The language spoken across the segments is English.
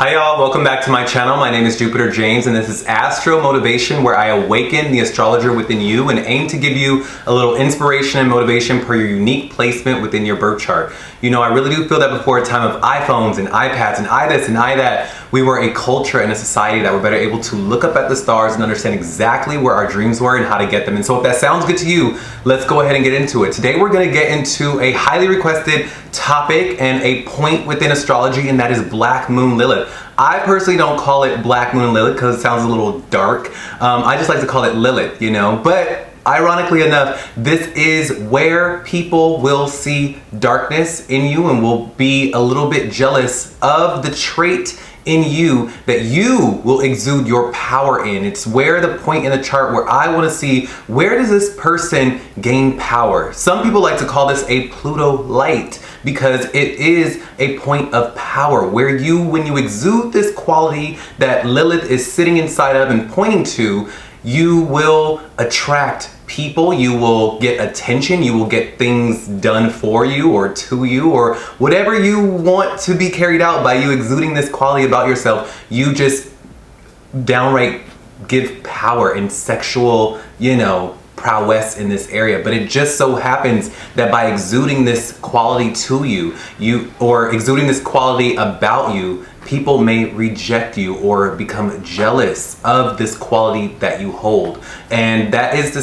Hi y'all, welcome back to my channel. My name is Jupiter James and this is Astro Motivation, where I awaken the astrologer within you and aim to give you a little inspiration and motivation per your unique placement within your birth chart. You know, I really do feel that before a time of iPhones and iPads and this and that, we were a culture and a society that were better able to look up at the stars and understand exactly where our dreams were and how to get them. And so if that sounds good to you, let's go ahead and get into it. Today we're going to get into a highly requested topic and a point within astrology, and that is Black Moon Lilith. I personally don't call it Black Moon Lilith because it sounds a little dark. I just like to call it Lilith, you know, but ironically enough, this is where people will see darkness in you and will be a little bit jealous of the trait in you that you will exude your power in. It's where the point in the chart where I want to see, where does this person gain power? Some people like to call this a Pluto light because it is a point of power where you, when you exude this quality that Lilith is sitting inside of and pointing to, you will attract people, you will get attention, you will get things done for you or to you, or whatever you want to be carried out by you exuding this quality about yourself. You just downright give power and sexual, you know, prowess in this area. But it just so happens that by exuding this quality to you, or exuding this quality about you, people may reject you or become jealous of this quality that you hold. And that is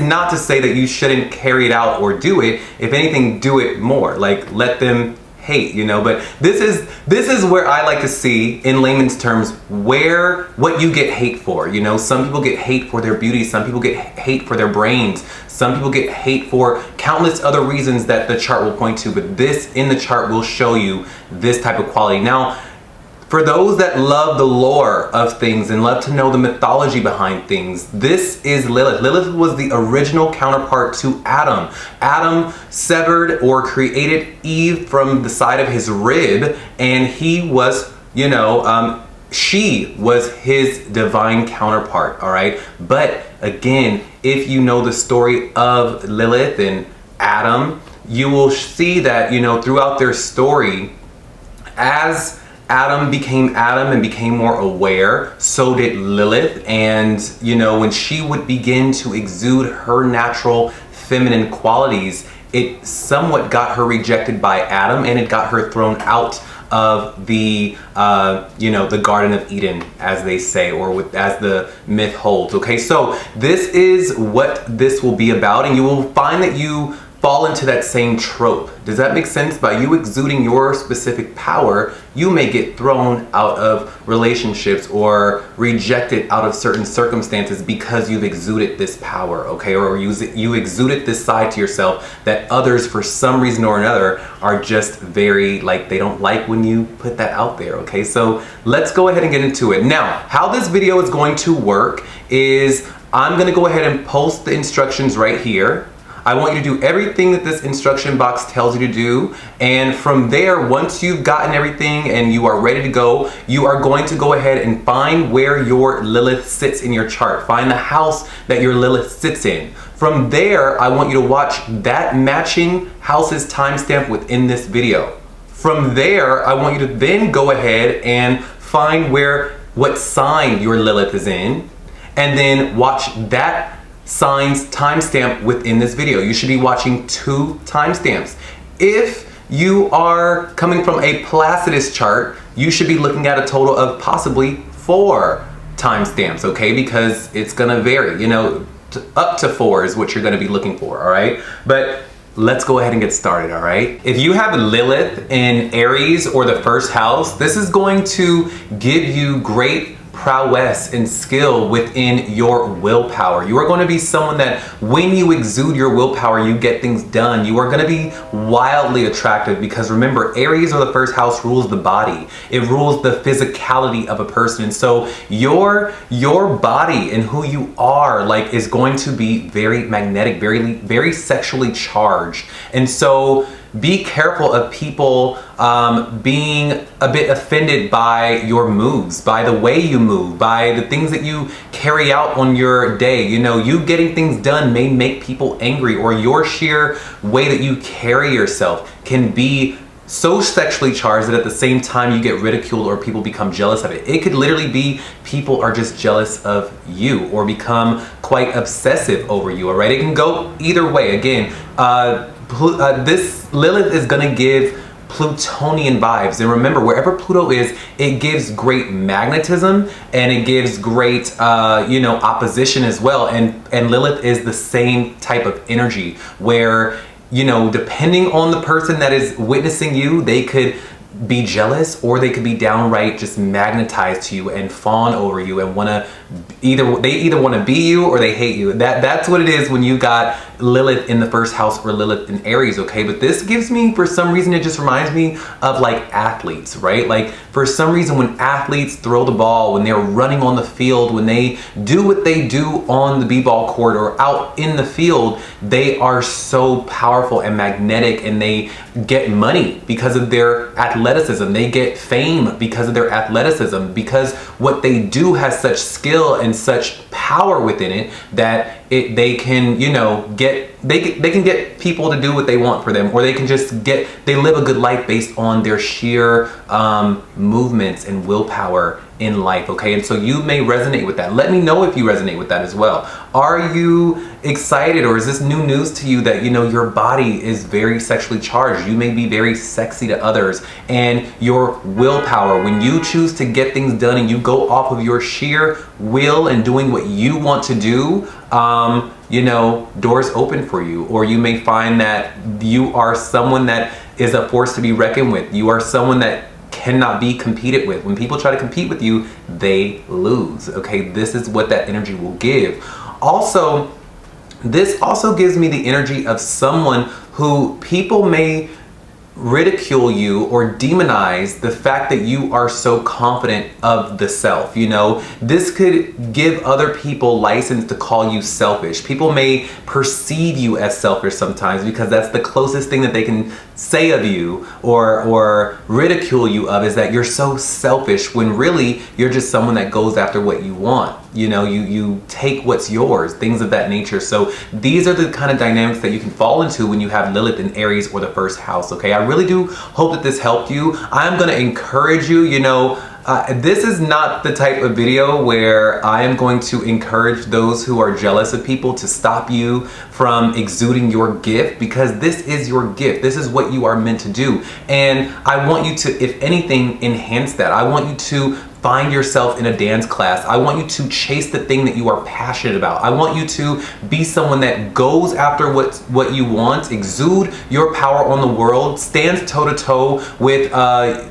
not to say that you shouldn't carry it out or do it. If anything, do it more. Like, let them hate, you know. But this is where I like to see, in layman's terms, what you get hate for. You know, some people get hate for their beauty, some people get hate for their brains, some people get hate for countless other reasons that the chart will point to, but this in the chart will show you this type of quality. Now, for those that love the lore of things and love to know the mythology behind things, this is Lilith. Lilith was the original counterpart to Adam. Adam severed or created Eve from the side of his rib, and he was, you know, she was his divine counterpart, all right? But again, if you know the story of Lilith and Adam, you will see that, you know, throughout their story, as Adam became Adam and became more aware, so did Lilith. And, you know, when she would begin to exude her natural feminine qualities, it somewhat got her rejected by Adam, and it got her thrown out of the, you know, the Garden of Eden, as they say, or as the myth holds. Okay, so this is what this will be about, and you will find that you fall into that same trope. Does that make sense? By you exuding your specific power, you may get thrown out of relationships or rejected out of certain circumstances because you've exuded this power, okay? Or you exuded this side to yourself that others, for some reason or another, are just very, like, they don't like when you put that out there, okay? So let's go ahead and get into it. Now, how this video is going to work is I'm gonna go ahead and post the instructions right here. I want you to do everything that this instruction box tells you to do, and from there, once you've gotten everything and you are ready to go, you are going to go ahead and find where your Lilith sits in your chart. Find the house that your Lilith sits in. From there, I want you to watch that matching house's timestamp within this video. From there, I want you to then go ahead and find what sign your Lilith is in, and then watch that sign's timestamp within this video. You should be watching 2 timestamps. If you are coming from a Placidus chart, you should be looking at a total of possibly 4 timestamps, okay? Because it's gonna vary, you know, up to 4 is what you're gonna be looking for, all right? But let's go ahead and get started, all right? If you have Lilith in Aries or the first house, this is going to give you great prowess and skill within your willpower. You are going to be someone that when you exude your willpower, you get things done. You are going to be wildly attractive because remember, Aries or the first house rules the body. It rules the physicality of a person. And so your body and who you are, like, is going to be very magnetic, very sexually charged. And so be careful of people being a bit offended by your moves, by the way you move, by the things that you carry out on your day. You know, you getting things done may make people angry, or your sheer way that you carry yourself can be so sexually charged that at the same time you get ridiculed or people become jealous of it. It could literally be people are just jealous of you or become quite obsessive over you, all right? It can go either way. Again, this Lilith is gonna give Plutonian vibes. And remember, wherever Pluto is, it gives great magnetism and it gives great, you know, opposition as well. And Lilith is the same type of energy where, you know, depending on the person that is witnessing you, they could be jealous or they could be downright just magnetized to you and fawn over you and want to either want to be you or they hate you. That's what it is when you got Lilith in the first house or Lilith in Aries, okay? But this gives me, for some reason, it just reminds me of like athletes, right? Like for some reason when athletes throw the ball, when they're running on the field, when they do what they do on the b-ball court or out in the field, they are so powerful and magnetic and they get money because of their athleticism. They get fame because of their athleticism, because what they do has such skill and such power within it that they can, you know, they can get people to do what they want for them, or they can just they live a good life based on their sheer movements and willpower in life, okay? And so you may resonate with that. Let me know if you resonate with that as well. Are you excited, or is this new news to you that, you know, your body is very sexually charged? You may be very sexy to others, and your willpower, when you choose to get things done and you go off of your sheer will and doing what you want to do, you know, doors open for you. Or you may find that you are someone that is a force to be reckoned with. You are someone that cannot be competed with. When people try to compete with you, they lose, okay? This is what that energy will give. Also, this also gives me the energy of someone who people may ridicule you or demonize the fact that you are so confident of the self. You know, this could give other people license to call you selfish. People may perceive you as selfish sometimes because that's the closest thing that they can say of you or ridicule you of, is that you're so selfish, when really you're just someone that goes after what you want. You know, you take what's yours, things of that nature. So these are the kind of dynamics that you can fall into when you have Lilith in Aries or the first house, okay? I really do hope that this helped you. I'm gonna encourage you, you know, this is not the type of video where I am going to encourage those who are jealous of people to stop you from exuding your gift, because this is your gift. This is what you are meant to do. And I want you to, if anything, enhance that. I want you to find yourself in a dance class. I want you to chase the thing that you are passionate about. I want you to be someone that goes after what you want, exude your power on the world, stands toe-to-toe with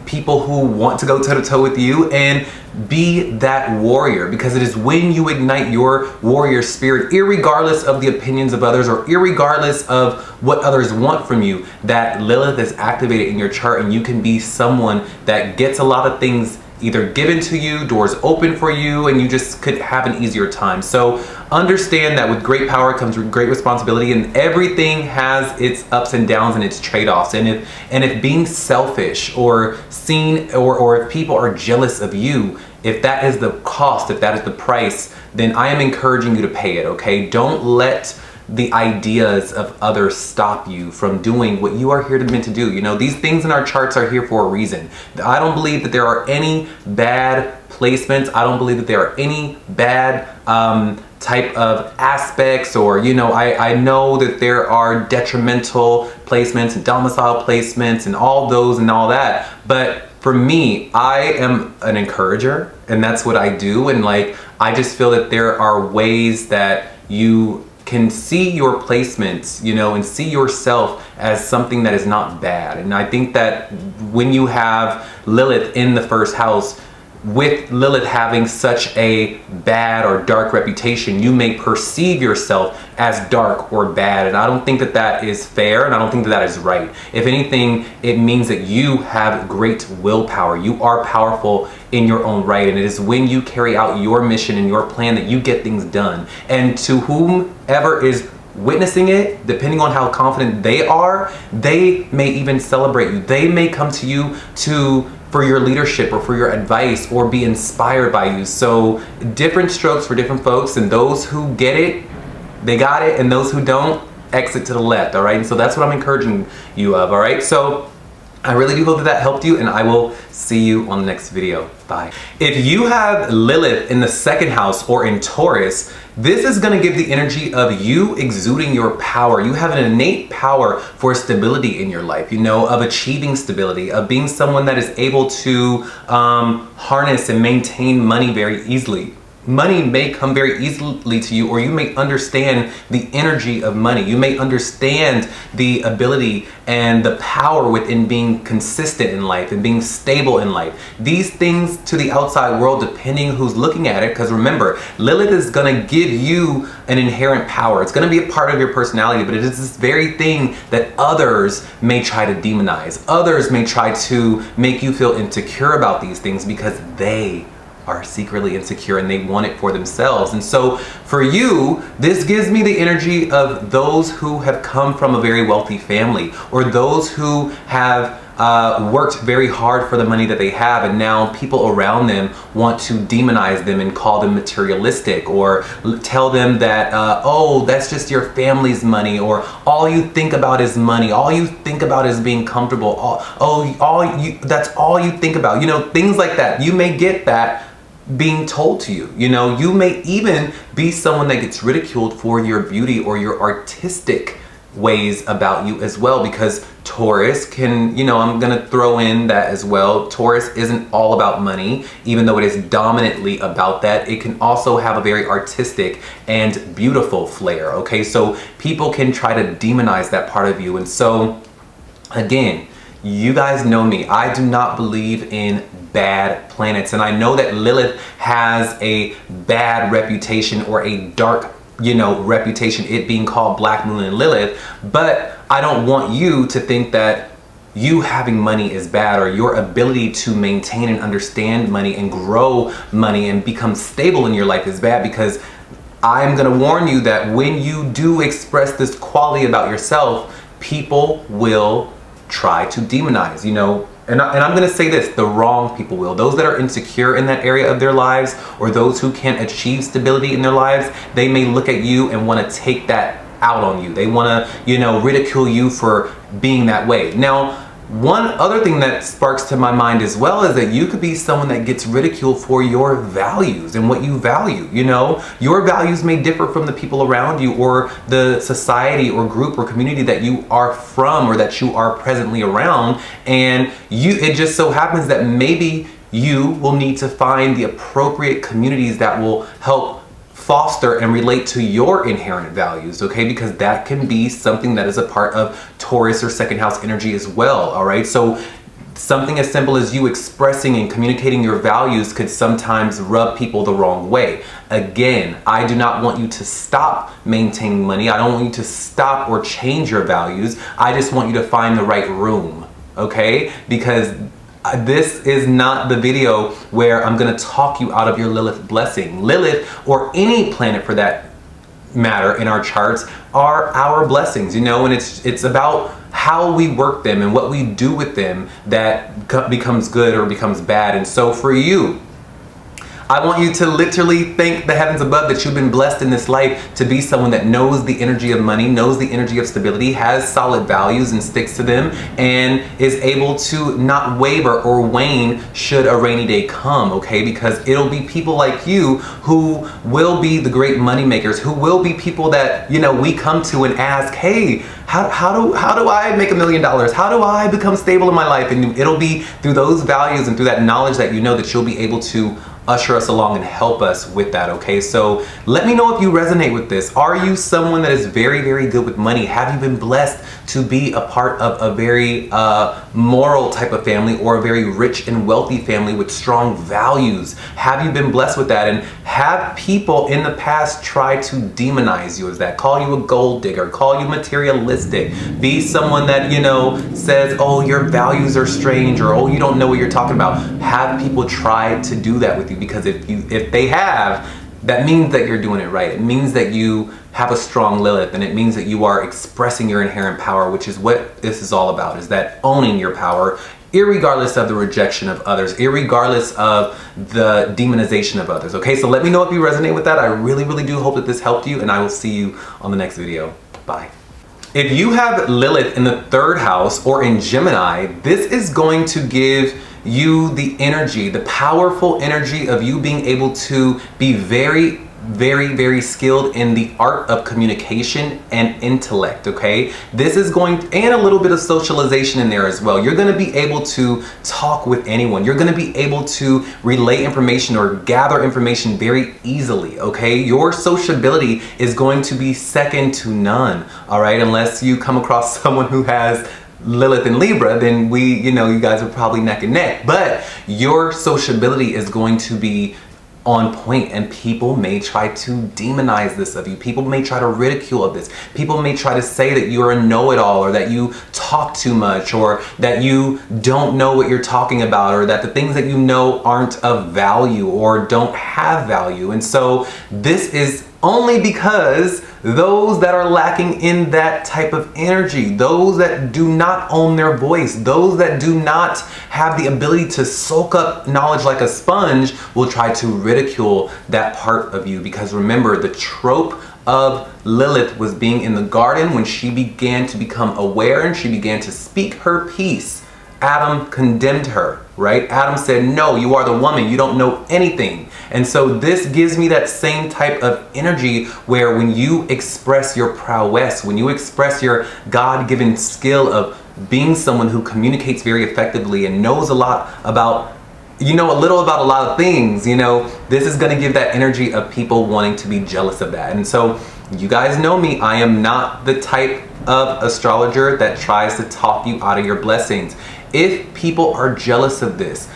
people who want to go toe-to-toe with you, and be that warrior, because it is when you ignite your warrior spirit, irregardless of the opinions of others or irregardless of what others want from you, that Lilith is activated in your chart, and you can be someone that gets a lot of things either given to you, doors open for you, and you just could have an easier time. So understand that with great power comes great responsibility, and everything has its ups and downs and its trade-offs. And if being selfish or seen or if people are jealous of you, if that is the cost, if that is the price, then I am encouraging you to pay it, okay? Don't let the ideas of others stop you from doing what you are here meant to do. You know, these things in our charts are here for a reason. I don't believe that there are any bad placements. I don't believe that there are any bad type of aspects, or, you know, I know that there are detrimental placements and domicile placements and all those and all that. But for me, I am an encourager, and that's what I do. And like, I just feel that there are ways that you can see your placements, you know, and see yourself as something that is not bad. And I think that when you have Lilith in the first house, with Lilith having such a bad or dark reputation, you may perceive yourself as dark or bad. And I don't think that that is fair, and I don't think that that is right. If anything, it means that you have great willpower. You are powerful in your own right, and it is when you carry out your mission and your plan that you get things done. And to whomever is witnessing it, depending on how confident they are, they may even celebrate you. They may come to you for your leadership or for your advice, or be inspired by you. So different strokes for different folks, and those who get it, they got it, and those who don't, exit to the left, all right? And so that's what I'm encouraging you of, all right? So I really do hope that that helped you, and I will see you on the next video. Bye. If you have Lilith in the second house or in Taurus, this is going to give the energy of you exuding your power. You have an innate power for stability in your life, you know, of achieving stability, of being someone that is able to harness and maintain money very easily. Money may come very easily to you, or you may understand the energy of money. You may understand the ability and the power within being consistent in life and being stable in life. These things to the outside world, depending who's looking at it, because remember, Lilith is going to give you an inherent power. It's going to be a part of your personality, but it is this very thing that others may try to demonize. Others may try to make you feel insecure about these things because they are secretly insecure and they want it for themselves. And so for you, this gives me the energy of those who have come from a very wealthy family, or those who have worked very hard for the money that they have, and now people around them want to demonize them and call them materialistic, or tell them that oh, that's just your family's money, or all you think about is money, all you think about is being comfortable, that's all you think about, you know, things like that. You may get that being told to you. You know, you may even be someone that gets ridiculed for your beauty or your artistic ways about you as well, because Taurus can, you know, I'm gonna throw in that as well. Taurus isn't all about money, even though it is dominantly about that. It can also have a very artistic and beautiful flair, okay? So people can try to demonize that part of you. And so again, you guys know me, I do not believe in bad planets, and I know that Lilith has a bad reputation, or a dark, you know, reputation, it being called Black Moon and Lilith, but I don't want you to think that you having money is bad, or your ability to maintain and understand money and grow money and become stable in your life is bad, because I'm gonna warn you that when you do express this quality about yourself, people will try to demonize, you know. And I'm going to say this, the wrong people will. Those that are insecure in that area of their lives, or those who can't achieve stability in their lives, they may look at you and want to take that out on you. They want to, you know, ridicule you for being that way. Now, one other thing that sparks to my mind as well is that you could be someone that gets ridiculed for your values and what you value. You know, your values may differ from the people around you, or the society or group or community that you are from, or that you are presently around. And it just so happens that maybe you will need to find the appropriate communities that will help foster and relate to your inherent values, okay? Because that can be something that is a part of Taurus or second house energy as well, all right? So something as simple as you expressing and communicating your values could sometimes rub people the wrong way. Again, I do not want you to stop maintaining money. I don't want you to stop or change your values. I just want you to find the right room, okay? Because this is not the video where I'm going to talk you out of your Lilith blessing. Lilith, or any planet for that matter in our charts, are our blessings, you know, and it's about how we work them and what we do with them that becomes good or becomes bad. And so for you, I want you to literally thank the heavens above that you've been blessed in this life to be someone that knows the energy of money, knows the energy of stability, has solid values and sticks to them, and is able to not waver or wane should a rainy day come, okay? Because it'll be people like you who will be the great money makers, who will be people that, you know, we come to and ask, hey, how do I make $1 million? How do I become stable in my life? And it'll be through those values and through that knowledge that you know that you'll be able to usher us along and help us with that, okay? So let me know if you resonate with this. Are you someone that is very, very good with money? Have you been blessed to be a part of a very moral type of family, or a very rich and wealthy family with strong values? Have you been blessed with that? And have people in the past try to demonize you as that? Call you a gold digger, call you materialistic, be someone that, you know, says, oh, your values are strange, or oh, you don't know what you're talking about. Have people try to do that with you? Because if they have, that means that you're doing it right. It means that you have a strong Lilith, and it means that you are expressing your inherent power, which is what this is all about, is that owning your power, irregardless of the rejection of others, irregardless of the demonization of others, okay? So let me know if you resonate with that. I really, really do hope that this helped you, and I will see you on the next video. Bye. If you have Lilith in the 3rd house or in Gemini, this is going to give you the energy, the powerful energy of you being able to be very, very skilled in the art of communication and intellect, okay? This is going, and a little bit of socialization in there as well. You're gonna be able to talk with anyone. You're gonna be able to relay information or gather information very easily, okay? Your sociability is going to be second to none, all right? Unless you come across someone who has Lilith and Libra, then you guys are probably neck and neck. But your sociability is going to be on point, and people may try to demonize this of you. People may try to ridicule of this. People may try to say that you're a know-it-all, or that you talk too much, or that you don't know what you're talking about, or that the things that you know aren't of value or don't have value. And so this is only because those that are lacking in that type of energy, those that do not own their voice, those that do not have the ability to soak up knowledge like a sponge, will try to ridicule that part of you. Because remember, the trope of Lilith was being in the garden when she began to become aware and she began to speak her piece. Adam condemned her, right? Adam said, no, you are the woman, you don't know anything. And so this gives me that same type of energy where when you express your prowess, when you express your God-given skill of being someone who communicates very effectively and knows a lot about, a little about a lot of things, this is going to give that energy of people wanting to be jealous of that. And so you guys know me, I am not the type of astrologer that tries to talk you out of your blessings. If people are jealous of this,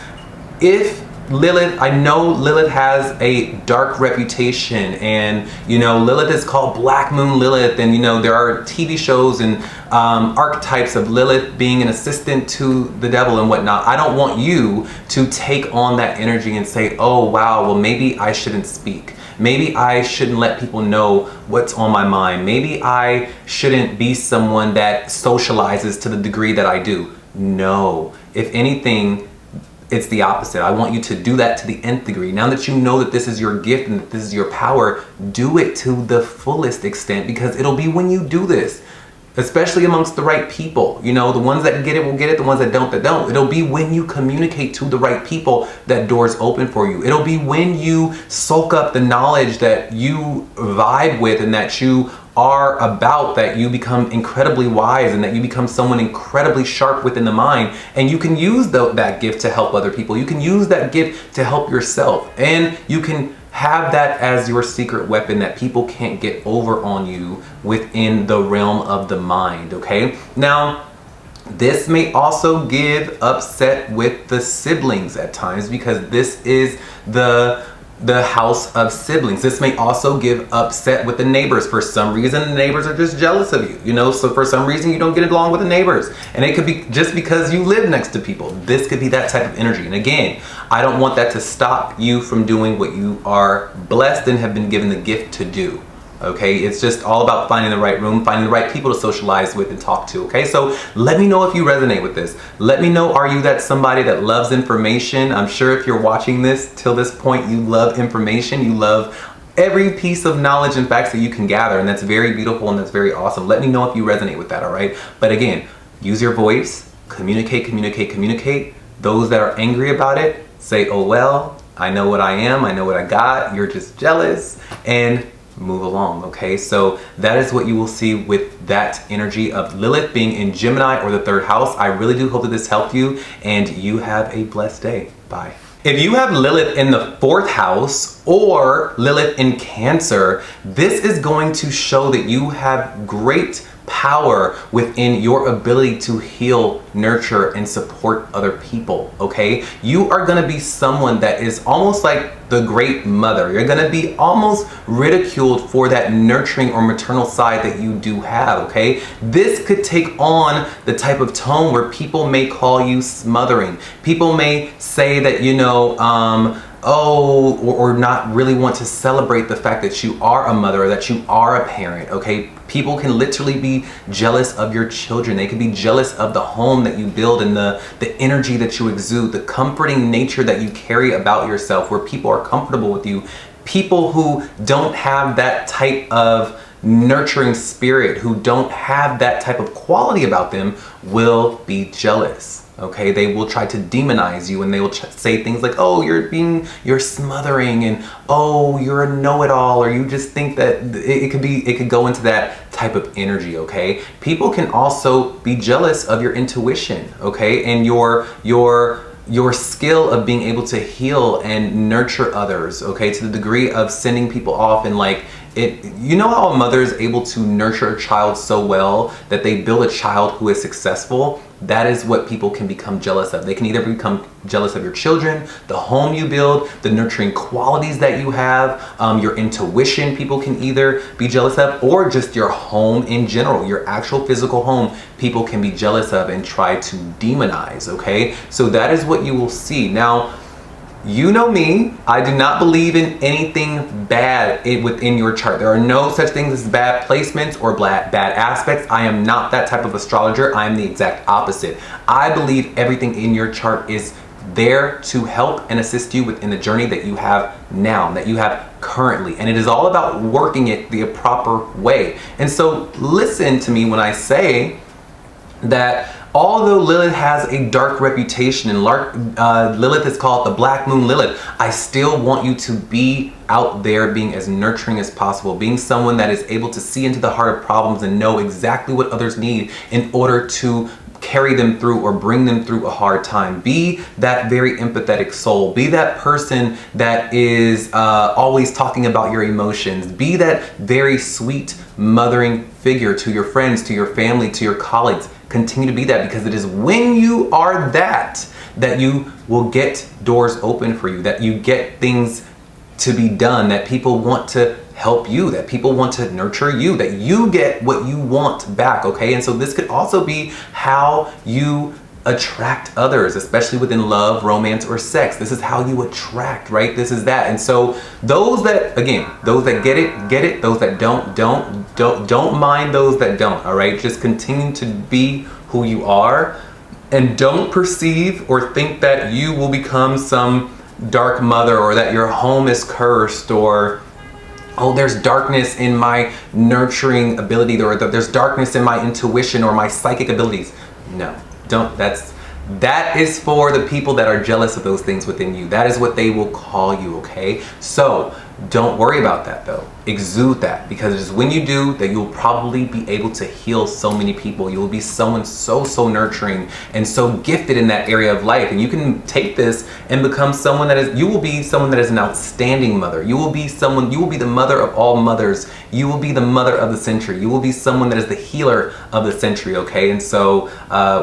if Lilith, I know Lilith has a dark reputation, and Lilith is called Black Moon Lilith, and there are TV shows and archetypes of Lilith being an assistant to the devil and whatnot. I don't want you to take on that energy and say, oh wow, well maybe I shouldn't speak. Maybe I shouldn't let people know what's on my mind. Maybe I shouldn't be someone that socializes to the degree that I do. No, if anything, it's the opposite. I want you to do that to the nth degree. Now that you know that this is your gift and that this is your power, do it to the fullest extent, because it'll be when you do this, especially amongst the right people, the ones that get it will get it, the ones that don't, It'll be when you communicate to the right people that doors open for you. It'll be when you soak up the knowledge that you vibe with and that you are about, that you become incredibly wise and that you become someone incredibly sharp within the mind, and you can use that gift to help other people. You can use that gift to help yourself, and you can have that as your secret weapon that people can't get over on you within the realm of the mind, okay? Now, this may also give upset with the siblings at times, because this is the house of siblings. This may also give upset with the neighbors. For some reason, the neighbors are just jealous of you, so for some reason you don't get along with the neighbors, and it could be just because you live next to people. This could be that type of energy. And again, I don't want that to stop you from doing what you are blessed and have been given the gift to do. Okay, it's just all about finding the right room, finding the right people to socialize with and talk to. Okay, so let me know if you resonate with this. Let me know, are you that somebody that loves information? I'm sure if you're watching this till this point, you love information. You love every piece of knowledge and facts that you can gather, and that's very beautiful and that's very awesome. Let me know if you resonate with that, all right? But again, use your voice, communicate. Those that are angry about it, say, oh well, I know what I am, I know what I got, you're just jealous, and move along, okay? So that is what you will see with that energy of Lilith being in Gemini or the 3rd house. I really do hope that this helped you, and you have a blessed day. Bye. If you have Lilith in the 4th house or Lilith in Cancer, this is going to show that you have great power within your ability to heal, nurture, and support other people, okay? You are gonna be someone that is almost like the great mother. You're gonna be almost ridiculed for that nurturing or maternal side that you do have, okay? This could take on the type of tone where people may call you smothering. People may say that, or not really want to celebrate the fact that you are a mother or that you are a parent, okay? People can literally be jealous of your children. They can be jealous of the home that you build and the energy that you exude, the comforting nature that you carry about yourself, where people are comfortable with you. People who don't have that type of nurturing spirit, who don't have that type of quality about them, will be jealous. Okay, they will try to demonize you, and they will say things like, oh, you're smothering, and oh, you're a know-it-all, or you just think that it could go into that type of energy. Okay, people can also be jealous of your intuition, okay, and your skill of being able to heal and nurture others, okay, to the degree of sending people off and like it. You know how a mother is able to nurture a child so well that they build a child who is successful? That is what people can become jealous of. They can either become jealous of your children, the home you build, the nurturing qualities that you have, your intuition people can either be jealous of, or just your home in general, your actual physical home, people can be jealous of and try to demonize, okay? So that is what you will see. Now, you know me, I do not believe in anything bad within your chart. There are no such things as bad placements or bad aspects. I am not that type of astrologer. I am the exact opposite. I believe everything in your chart is there to help and assist you within the journey that you have now, that you have currently. And it is all about working it the proper way. And so listen to me when I say that although Lilith has a dark reputation, and Lilith is called the Black Moon Lilith, I still want you to be out there being as nurturing as possible, being someone that is able to see into the heart of problems and know exactly what others need in order to carry them through or bring them through a hard time. Be that very empathetic soul. Be that person that is always talking about your emotions. Be that very sweet mothering figure to your friends, to your family, to your colleagues. Continue to be that, because it is when you are that you will get doors open for you, that you get things to be done, that people want to help you, that people want to nurture you, that you get what you want back, okay? And so this could also be how you attract others, especially within love, romance, or sex. This is how you attract, right? This is that. And so those that, again, those that get it, those that don't mind those that don't, all right? Just continue to be who you are, and don't perceive or think that you will become some dark mother, or that your home is cursed, or oh, there's darkness in my nurturing ability, or there's darkness in my intuition or my psychic abilities. No, don't. That is for the people that are jealous of those things within you. That is what they will call you, okay? So don't worry about that though. Exude that, because it is when you do that you'll probably be able to heal so many people. You will be someone so nurturing and so gifted in that area of life. And you can take this and become someone that is, you will be someone that is an outstanding mother. You will be the mother of all mothers. You will be the mother of the century. You will be someone that is the healer of the century, okay? And so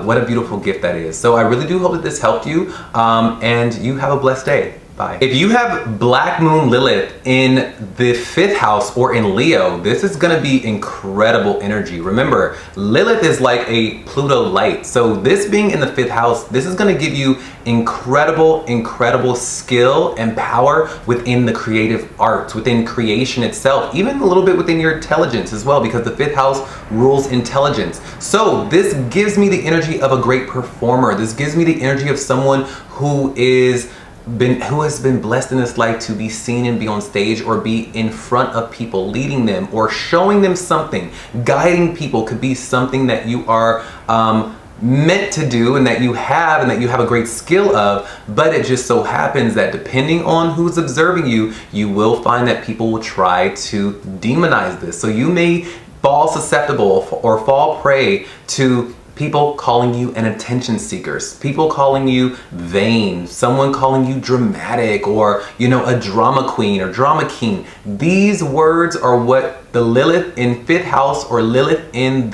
what a beautiful gift that is. So I really do hope that this helped you, and you have a blessed day. Bye. If you have Black Moon Lilith in the 5th house or in Leo, this is going to be incredible energy. Remember, Lilith is like a Pluto light. So this being in the 5th house, this is going to give you incredible skill and power within the creative arts, within creation itself, even a little bit within your intelligence as well, because the 5th house rules intelligence. So this gives me the energy of a great performer. This gives me the energy of someone who has been blessed in this life to be seen and be on stage, or be in front of people, leading them or showing them something. Guiding people could be something that you are meant to do, and that you have a great skill of, but it just so happens that depending on who's observing you, you will find that people will try to demonize this. So you may fall susceptible or fall prey to people calling you an attention seeker, people calling you vain, someone calling you dramatic, or, you know, a drama queen or drama king. These words are what the Lilith in 5th house or Lilith in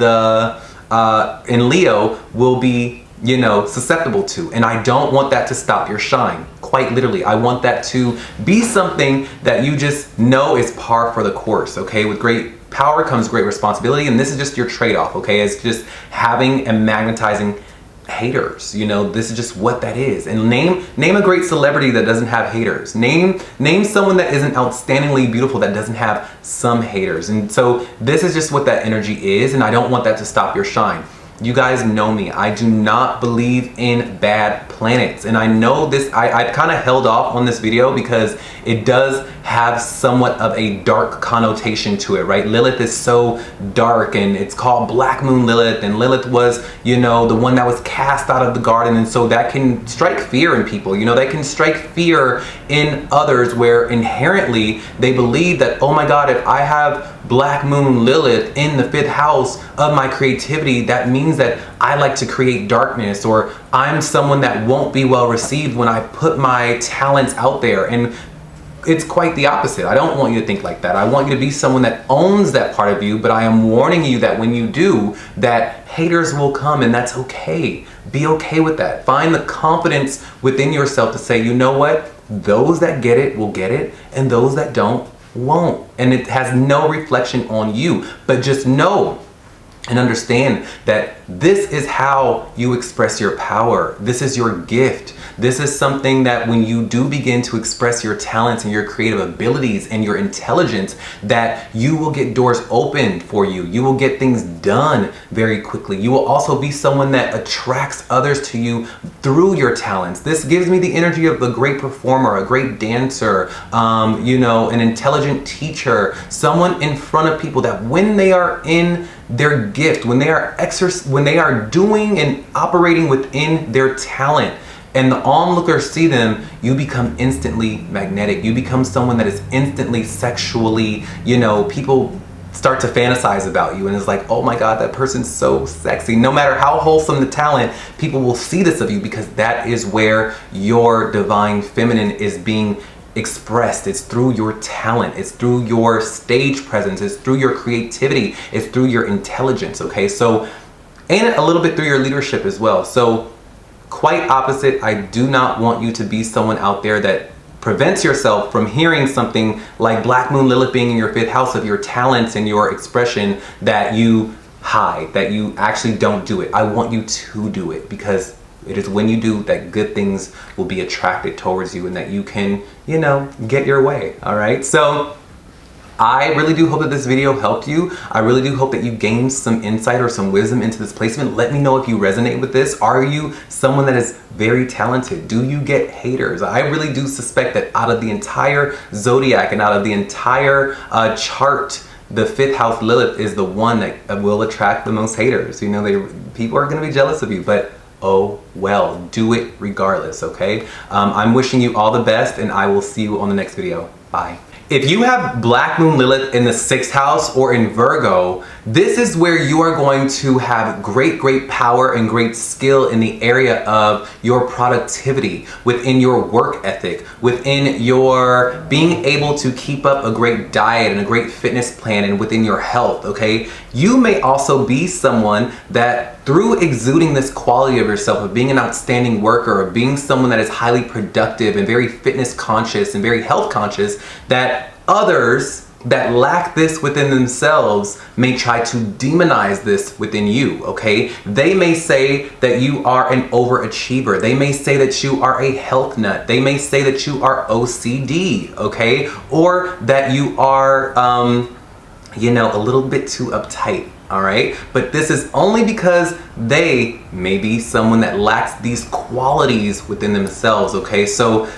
Leo will be, you know, susceptible to. And I don't want that to stop your shine. Quite literally, I want that to be something that you just know is par for the course, okay? With great power comes great responsibility, and this is just your trade-off, okay? It's just having and magnetizing haters. You know, this is just what that is. And name a great celebrity that doesn't have haters. Name someone that isn't outstandingly beautiful that doesn't have some haters. And so this is just what that energy is, and I don't want that to stop your shine. you guys know me. I do not believe in bad planets. And I know this, I've kind of held off on this video because it does have somewhat of a dark connotation to it, right? Lilith is so dark, and it's called Black Moon Lilith, and Lilith was, you know, the one that was cast out of the garden, and so that can strike fear in people. You know, that can strike fear in others where inherently they believe that, oh my God, if I have Black Moon Lilith in the 5th house of my creativity, that means that I like to create darkness, or I'm someone that won't be well received when I put my talents out there. And it's quite the opposite. I don't want you to think like that. I want you to be someone that owns that part of you, but I am warning you that when you do, that haters will come, and that's okay. Be okay with that. Find the confidence within yourself to say, you know what? Those that get it will get it, and those that don't won't. And it has no reflection on you. But just know and understand that this is how you express your power. This is your gift. This is something that when you do begin to express your talents and your creative abilities and your intelligence, that you will get doors opened for you. You will get things done very quickly. You will also be someone that attracts others to you through your talents. This gives me the energy of a great performer, a great dancer, you know, an intelligent teacher, someone in front of people that when they are in their gift, when they are doing and operating within their talent, and the onlookers see them, you become instantly magnetic. You become someone that is instantly sexually, you know, people start to fantasize about you, and it's like, oh my God, that person's so sexy. No matter how wholesome the talent, people will see this of you, because that is where your divine feminine is being expressed. It's through your talent, it's through your stage presence, it's through your creativity, it's through your intelligence, okay? So, and a little bit through your leadership as well. So quite opposite, I do not want you to be someone out there that prevents yourself from hearing something like Black Moon Lilith being in your 5th house of your talents and your expression, that you hide, that you actually don't do it. I want you to do it, because it is when you do that good things will be attracted towards you, and that you can, you know, get your way. All right. So I really do hope that this video helped you. I really do hope that you gained some insight or some wisdom into this placement. Let me know if you resonate with this. Are you someone that is very talented? Do you get haters? I really do suspect that out of the entire zodiac and out of the entire chart, the 5th house Lilith is the one that will attract the most haters. You know, people are going to be jealous of you, but oh well, do it regardless, okay? I'm wishing you all the best, and I will see you on the next video. Bye. If you have Black Moon Lilith in the 6th house or in Virgo, this is where you are going to have great power and great skill in the area of your productivity, within your work ethic, within your being able to keep up a great diet and a great fitness plan, and within your health, okay? You may also be someone that through exuding this quality of yourself, of being an outstanding worker, of being someone that is highly productive and very fitness conscious and very health conscious, that others that lack this within themselves may try to demonize this within you, okay? They may say that you are an overachiever. They may say that you are a health nut. They may say that you are OCD, okay? Or that you are, you know, a little bit too uptight, all right? But this is only because they may be someone that lacks these qualities within themselves, okay? So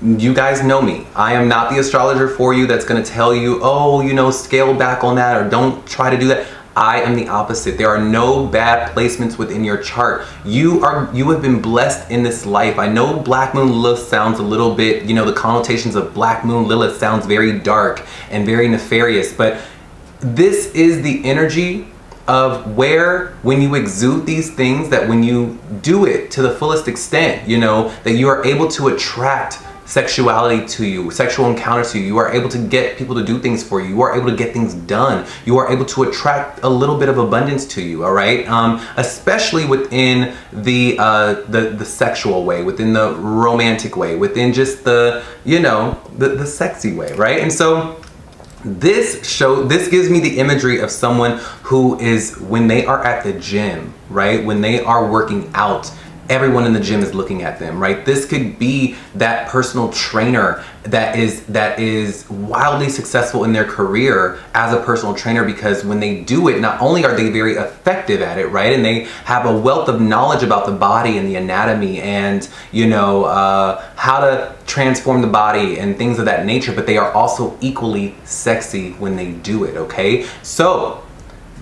you guys know me. I am not the astrologer for you that's going to tell you, oh, you know, scale back on that, or don't try to do that. I am the opposite. There are no bad placements within your chart. You have been blessed in this life. I know Black Moon Lilith sounds a little bit, you know, the connotations of Black Moon Lilith sounds very dark and very nefarious, but this is the energy of where, when you exude these things, that when you do it to the fullest extent, you know, that you are able to attract sexuality to you, sexual encounters to you. You are able to get people to do things for you. You are able to get things done. You are able to attract a little bit of abundance to you, all right? Especially within the sexual way, within the romantic way, within just the, you know, the sexy way, right? And so this gives me the imagery of someone who is, when they are at the gym, right? When they are working out, everyone in the gym is looking at them, right? This could be that personal trainer that is wildly successful in their career as a personal trainer, because when they do it, not only are they very effective at it, right? And they have a wealth of knowledge about the body and the anatomy and, you know, how to transform the body and things of that nature, but they are also equally sexy when they do it, okay? So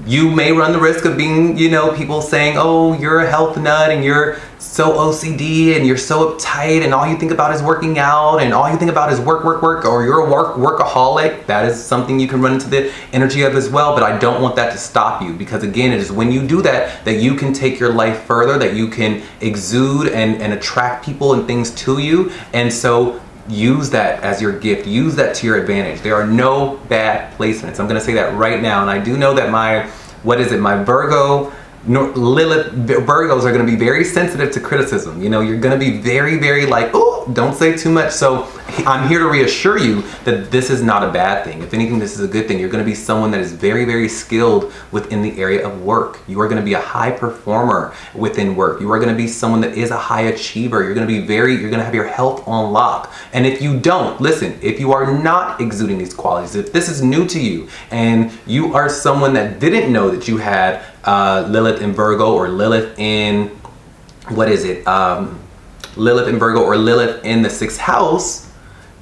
you may run the risk of being, you know, people saying, oh, you're a health nut and you're so OCD and you're so uptight and all you think about is working out and all you think about is work, or you're a workaholic. That is something you can run into the energy of as well, but I don't want that to stop you, because again, it is when you do that that you can take your life further, that you can exude and attract people and things to you. And so use that as your gift, use that to your advantage. There are no bad placements. I'm going to say that right now. And I do know that my Virgo, Lilith, Virgos are going to be very sensitive to criticism. You know, you're going to be very, very like, oh, don't say too much. So I'm here to reassure you that this is not a bad thing. If anything, this is a good thing. You're going to be someone that is very, very skilled within the area of work. You are going to be a high performer within work. You are going to be someone that is a high achiever. You're going to be you're going to have your health on lock. And if you don't, listen, if you are not exuding these qualities, if this is new to you and you are someone that didn't know that you had Lilith in Virgo, or Lilith in, Lilith in Virgo, or Lilith in the 6th house,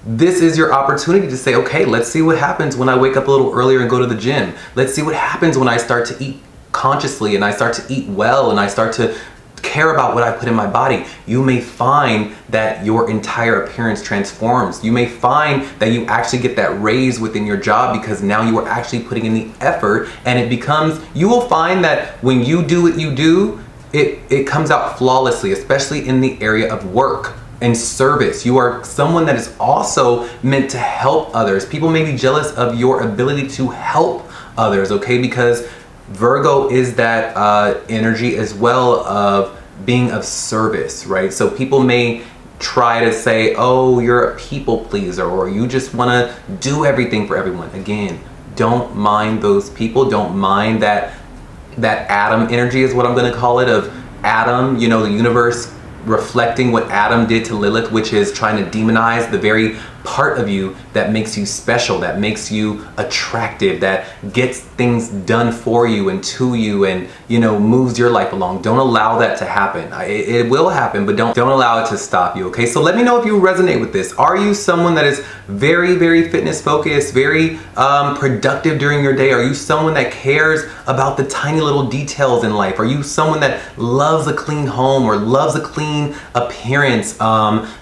this is your opportunity to say, okay, let's see what happens when I wake up a little earlier and go to the gym. Let's see what happens when I start to eat consciously and I start to eat well and I start to care about what I put in my body. You may find that your entire appearance transforms. You may find that you actually get that raise within your job because now you are actually putting in the effort, and it becomes, you will find that when you do what you do, it comes out flawlessly, especially in the area of work and service. You are someone that is also meant to help others. People may be jealous of your ability to help others, okay? Because Virgo is that energy as well of being of service, right? So people may try to say, oh, you're a people pleaser, or you just want to do everything for everyone. Again, don't mind those people. Don't mind that Adam energy is what I'm going to call it, of Adam, you know, the universe reflecting what Adam did to Lilith, which is trying to demonize the very part of you that makes you special, that makes you attractive, that gets things done for you and to you and, you know, moves your life along. Don't allow that to happen. It will happen, but don't allow it to stop you, okay? So let me know if you resonate with this. Are you someone that is very, very fitness focused, very productive during your day? Are you someone that cares about the tiny little details in life? Are you someone that loves a clean home or loves a clean appearance?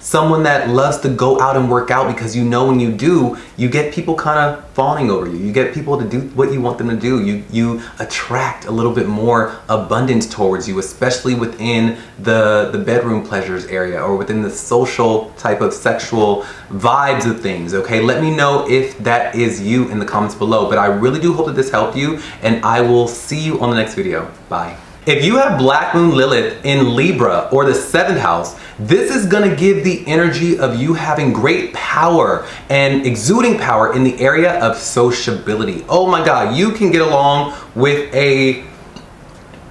Someone that loves to go out and work out because you know when you do, you get people kind of fawning over you. You get people to do what you want them to do. You attract a little bit more abundance towards you, especially within the bedroom pleasures area or within the social type of sexual vibes of things, okay? Let me know if that is you in the comments below, but I really do hope that this helped you, and I will see you on the next video. Bye. If you have Black Moon Lilith in Libra or the 7th house, this is going to give the energy of you having great power and exuding power in the area of sociability. Oh my God, you can get along with a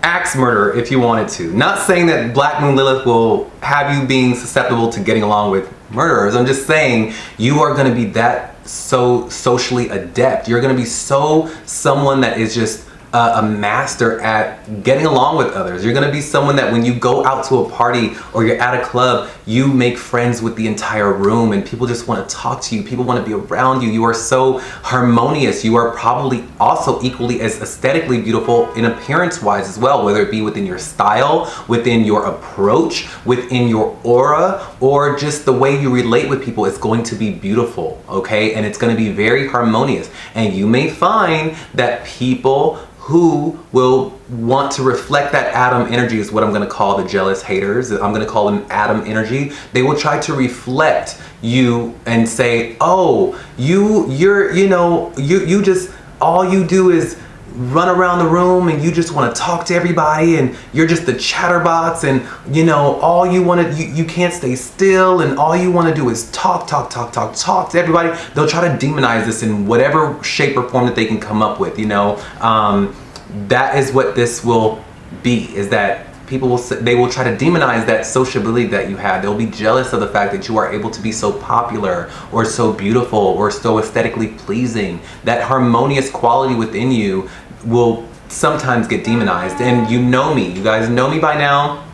axe murderer if you wanted to. Not saying that Black Moon Lilith will have you being susceptible to getting along with murderers. I'm just saying you are going to be that so socially adept. You're going to be someone that is just a master at getting along with others. You're going to be someone that when you go out to a party or you're at a club, you make friends with the entire room and people just want to talk to you. People want to be around you. You are so harmonious. You are probably also equally as aesthetically beautiful in appearance wise as well, whether it be within your style, within your approach, within your aura, or just the way you relate with people. It's going to be beautiful, okay? And it's going to be very harmonious. And you may find that people who will want to reflect that Adam energy is what I'm going to call the jealous haters. I'm going to call them Adam energy. They will try to reflect you and say, oh, you just, all you do is run around the room and you just want to talk to everybody and you're just the chatterbox and you know all you want to you can't stay still and all you want to do is talk to everybody. They'll try to demonize this in whatever shape or form that they can come up with, you know. That is what this will be, is that people will say, they will try to demonize that sociability that you have. They'll be jealous of the fact that you are able to be so popular or so beautiful or so aesthetically pleasing. That harmonious quality within you will sometimes get demonized. And you know me, you guys know me by now.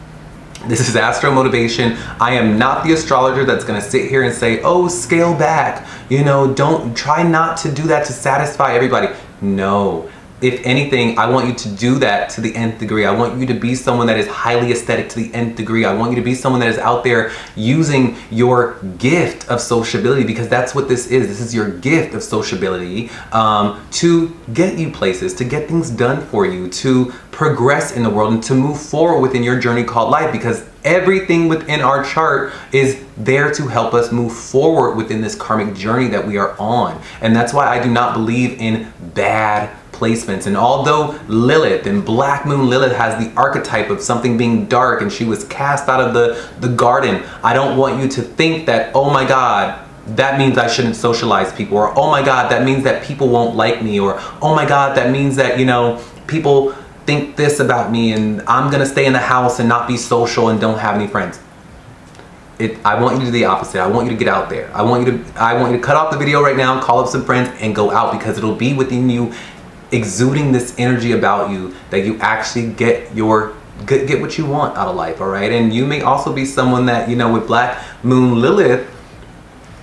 This is Astro Motivation. I am not the astrologer that's gonna sit here and say, oh, scale back. You know, don't try not to do that to satisfy everybody. No. If anything, I want you to do that to the nth degree. I want you to be someone that is highly aesthetic to the nth degree. I want you to be someone that is out there using your gift of sociability, because that's what this is. This is your gift of sociability to get you places, to get things done for you, to progress in the world and to move forward within your journey called life, because everything within our chart is there to help us move forward within this karmic journey that we are on. And that's why I do not believe in bad placements. And although Lilith and Black Moon Lilith has the archetype of something being dark and she was cast out of the garden, I don't want you to think that, oh my God, that means I shouldn't socialize people, or oh my God, that means that people won't like me, or oh my God, that means that, you know, people think this about me and I'm gonna stay in the house and not be social and don't have any friends. I want you to do the opposite. I want you to get out there. I want you to cut off the video right now, call up some friends and go out, because it'll be within you, exuding this energy about you, that you actually get what you want out of life. All right. And you may also be someone that, you know, with Black Moon Lilith,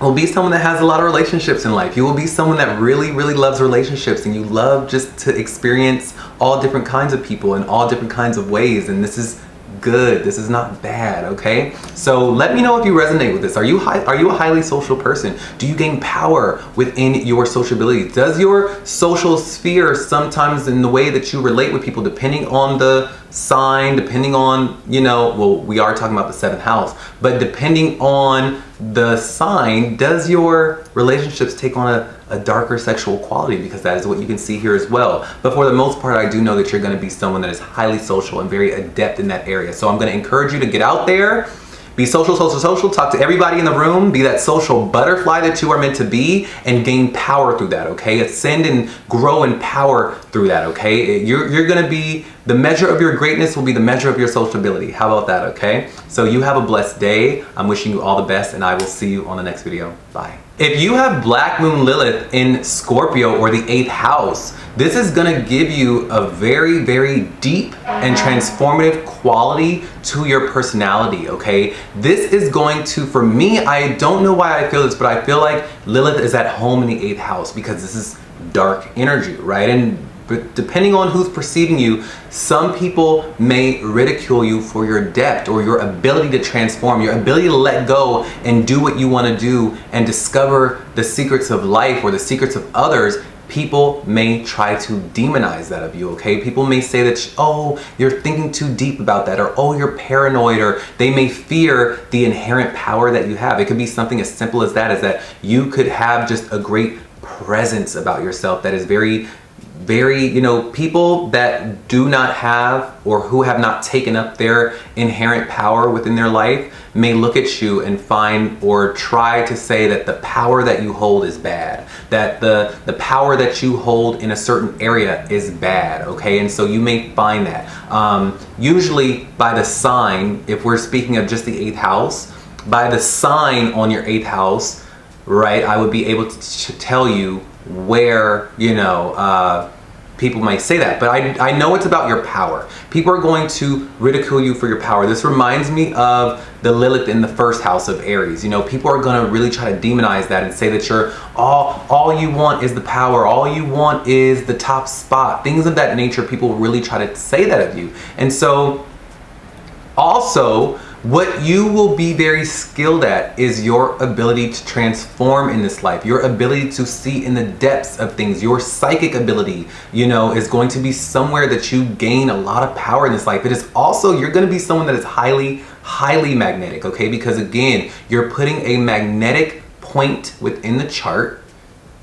will be someone that has a lot of relationships in life. You will be someone that really, really loves relationships, and you love just to experience all different kinds of people in all different kinds of ways. And this is good. This is not bad. Okay. So let me know if you resonate with this. Are you a highly social person? Do you gain power within your sociability? Does your social sphere sometimes, in the way that you relate with people, depending on the sign, depending on, you know, well, we are talking about the 7th house, but depending on the sign, does your relationships take on a darker sexual quality? Because that is what you can see here as well. But for the most part, I do know that you're going to be someone that is highly social and very adept in that area. So I'm going to encourage you to get out there, be social, social, social, talk to everybody in the room, be that social butterfly that you are meant to be, and gain power through that, okay? Ascend and grow in power through that, okay? You're gonna be, the measure of your greatness will be the measure of your sociability. How about that, okay? So you have a blessed day. I'm wishing you all the best, and I will see you on the next video. Bye. If you have Black Moon Lilith in Scorpio or the 8th house, this is gonna give you a very, very deep and transformative quality to your personality, okay? This is going to, for me, I don't know why I feel this, but I feel like Lilith is at home in the 8th house, because this is dark energy, right? And but depending on who's perceiving you, some people may ridicule you for your depth or your ability to transform, your ability to let go and do what you want to do and discover the secrets of life or the secrets of others. People may try to demonize that of you, okay? People may say that, oh, you're thinking too deep about that, or oh, you're paranoid, or they may fear the inherent power that you have. It could be something as simple as that, is that you could have just a great presence about yourself that is very, very, you know, people that do not have, or who have not taken up their inherent power within their life, may look at you and find, or try to say that the power that you hold is bad, that the power that you hold in a certain area is bad, okay? And so you may find that usually by the sign, if we're speaking of just the 8th house, by the sign on your 8th house, right, I would be able to tell you where, you know, people might say that, but I know it's about your power. People are going to ridicule you for your power. This reminds me of the Lilith in the 1st house of Aries. You know, people are going to really try to demonize that and say that you're all you want is the power, all you want is the top spot, things of that nature. People really try to say that of you. And so also, what you will be very skilled at is your ability to transform in this life, your ability to see in the depths of things. Your psychic ability, you know, is going to be somewhere that you gain a lot of power in this life. It is also, you're going to be someone that is highly, highly magnetic, okay? Because again, you're putting a magnetic point within the chart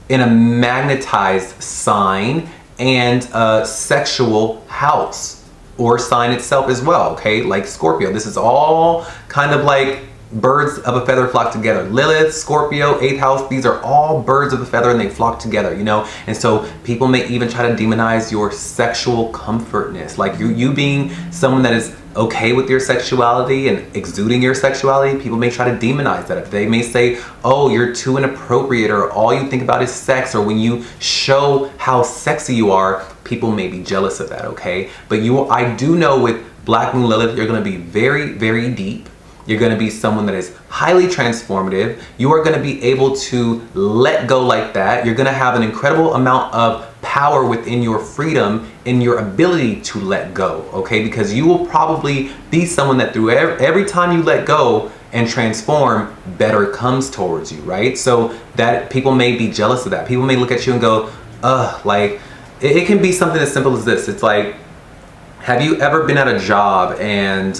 in a magnetized sign and a sexual house, or sign itself as well, okay? Like Scorpio. This is all kind of like birds of a feather flock together. Lilith, Scorpio, 8th house, these are all birds of a feather and they flock together, you know? And so people may even try to demonize your sexual comfortness, like you being someone that is okay with your sexuality and exuding your sexuality, people may try to demonize that. They may say, oh, you're too inappropriate, or all you think about is sex, or when you show how sexy you are, people may be jealous of that, okay? But I do know with Black Moon Lilith, you're going to be very, very deep. You're going to be someone that is highly transformative. You are going to be able to let go like that. You're going to have an incredible amount of power within your freedom and your ability to let go, okay? Because you will probably be someone that through every time you let go and transform, better comes towards you, right? So that people may be jealous of that. People may look at you and go, like, it can be something as simple as this. It's like, have you ever been at a job and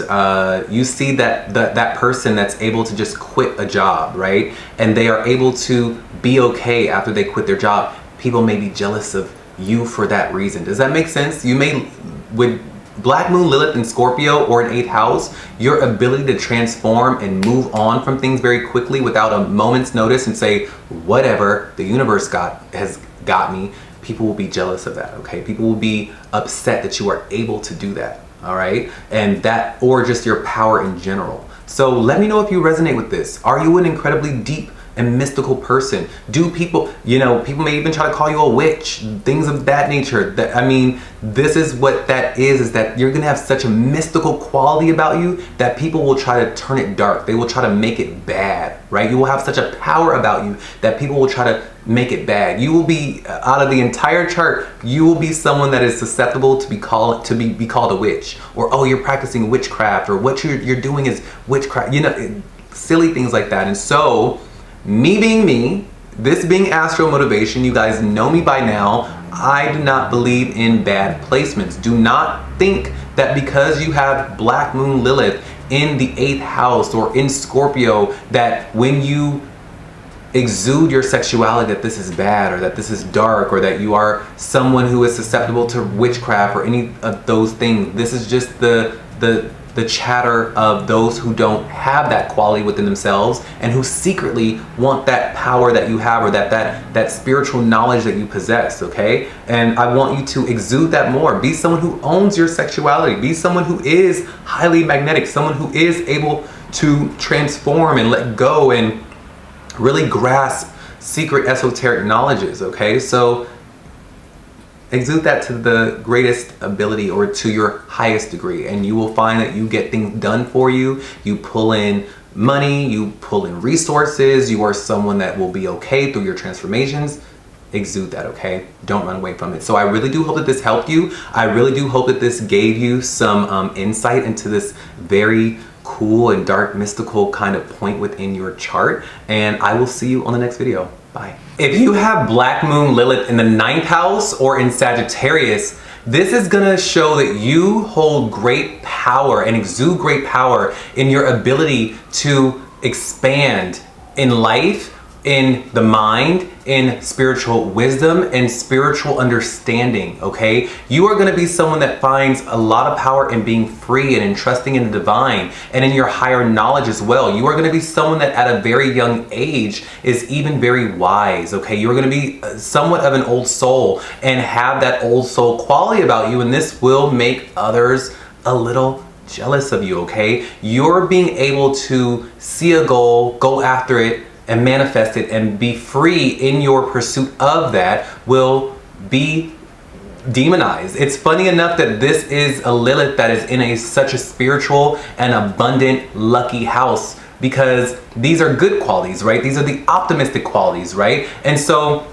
you see that person that's able to just quit a job, right? And they are able to be okay after they quit their job. People may be jealous of you for that reason. Does that make sense? You may, with Black Moon Lilith in Scorpio or in 8th house, your ability to transform and move on from things very quickly without a moment's notice and say, whatever, the universe has got me. People will be jealous of that, okay? People will be upset that you are able to do that, all right? And that, or just your power in general. So let me know if you resonate with this. Are you an incredibly deep and mystical person? Do people, people may even try to call you a witch, things of that nature. I mean, this is what that is that you're gonna have such a mystical quality about you that people will try to turn it dark. They will try to make it bad, right? You will have such a power about you that people will try to make it bad. You will be, out of the entire chart, you will be someone that is susceptible to be called a witch, or, oh, you're practicing witchcraft, or what you're doing is witchcraft, silly things like that. And so, me being me, this being Astro Motivation, you guys know me by now, I do not believe in bad placements. Do not think that because you have Black Moon Lilith in the 8th house or in Scorpio, that when you exude your sexuality that this is bad, or that this is dark, or that you are someone who is susceptible to witchcraft or any of those things. This is just the chatter of those who don't have that quality within themselves and who secretly want that power that you have, or that spiritual knowledge that you possess, okay? And I want you to exude that more. Be someone who owns your sexuality. Be someone who is highly magnetic, someone who is able to transform and let go and really grasp secret esoteric knowledges, okay? So exude that to the greatest ability, or to your highest degree, and you will find that you get things done for you. You pull in money, you pull in resources, you are someone that will be okay through your transformations. Exude that, okay? Don't run away from it. So I really do hope that this helped you. I really do hope that this gave you some insight into this very cool and dark mystical kind of point within your chart, and I will see you on the next video. Bye. If you have Black Moon Lilith in the 9th house or in Sagittarius, this is gonna show that you hold great power and exude great power in your ability to expand in life, in the mind, in spiritual wisdom and spiritual understanding, okay? You are gonna be someone that finds a lot of power in being free and in trusting in the divine and in your higher knowledge as well. You are gonna be someone that at a very young age is even very wise, okay? You're gonna be somewhat of an old soul and have that old soul quality about you, and this will make others a little jealous of you, okay? You're being able to see a goal, go after it, and manifest it and be free in your pursuit of that will be demonized. It's funny enough that this is a Lilith that is in such a spiritual and abundant, lucky house, because these are good qualities, right? These are the optimistic qualities, right? And so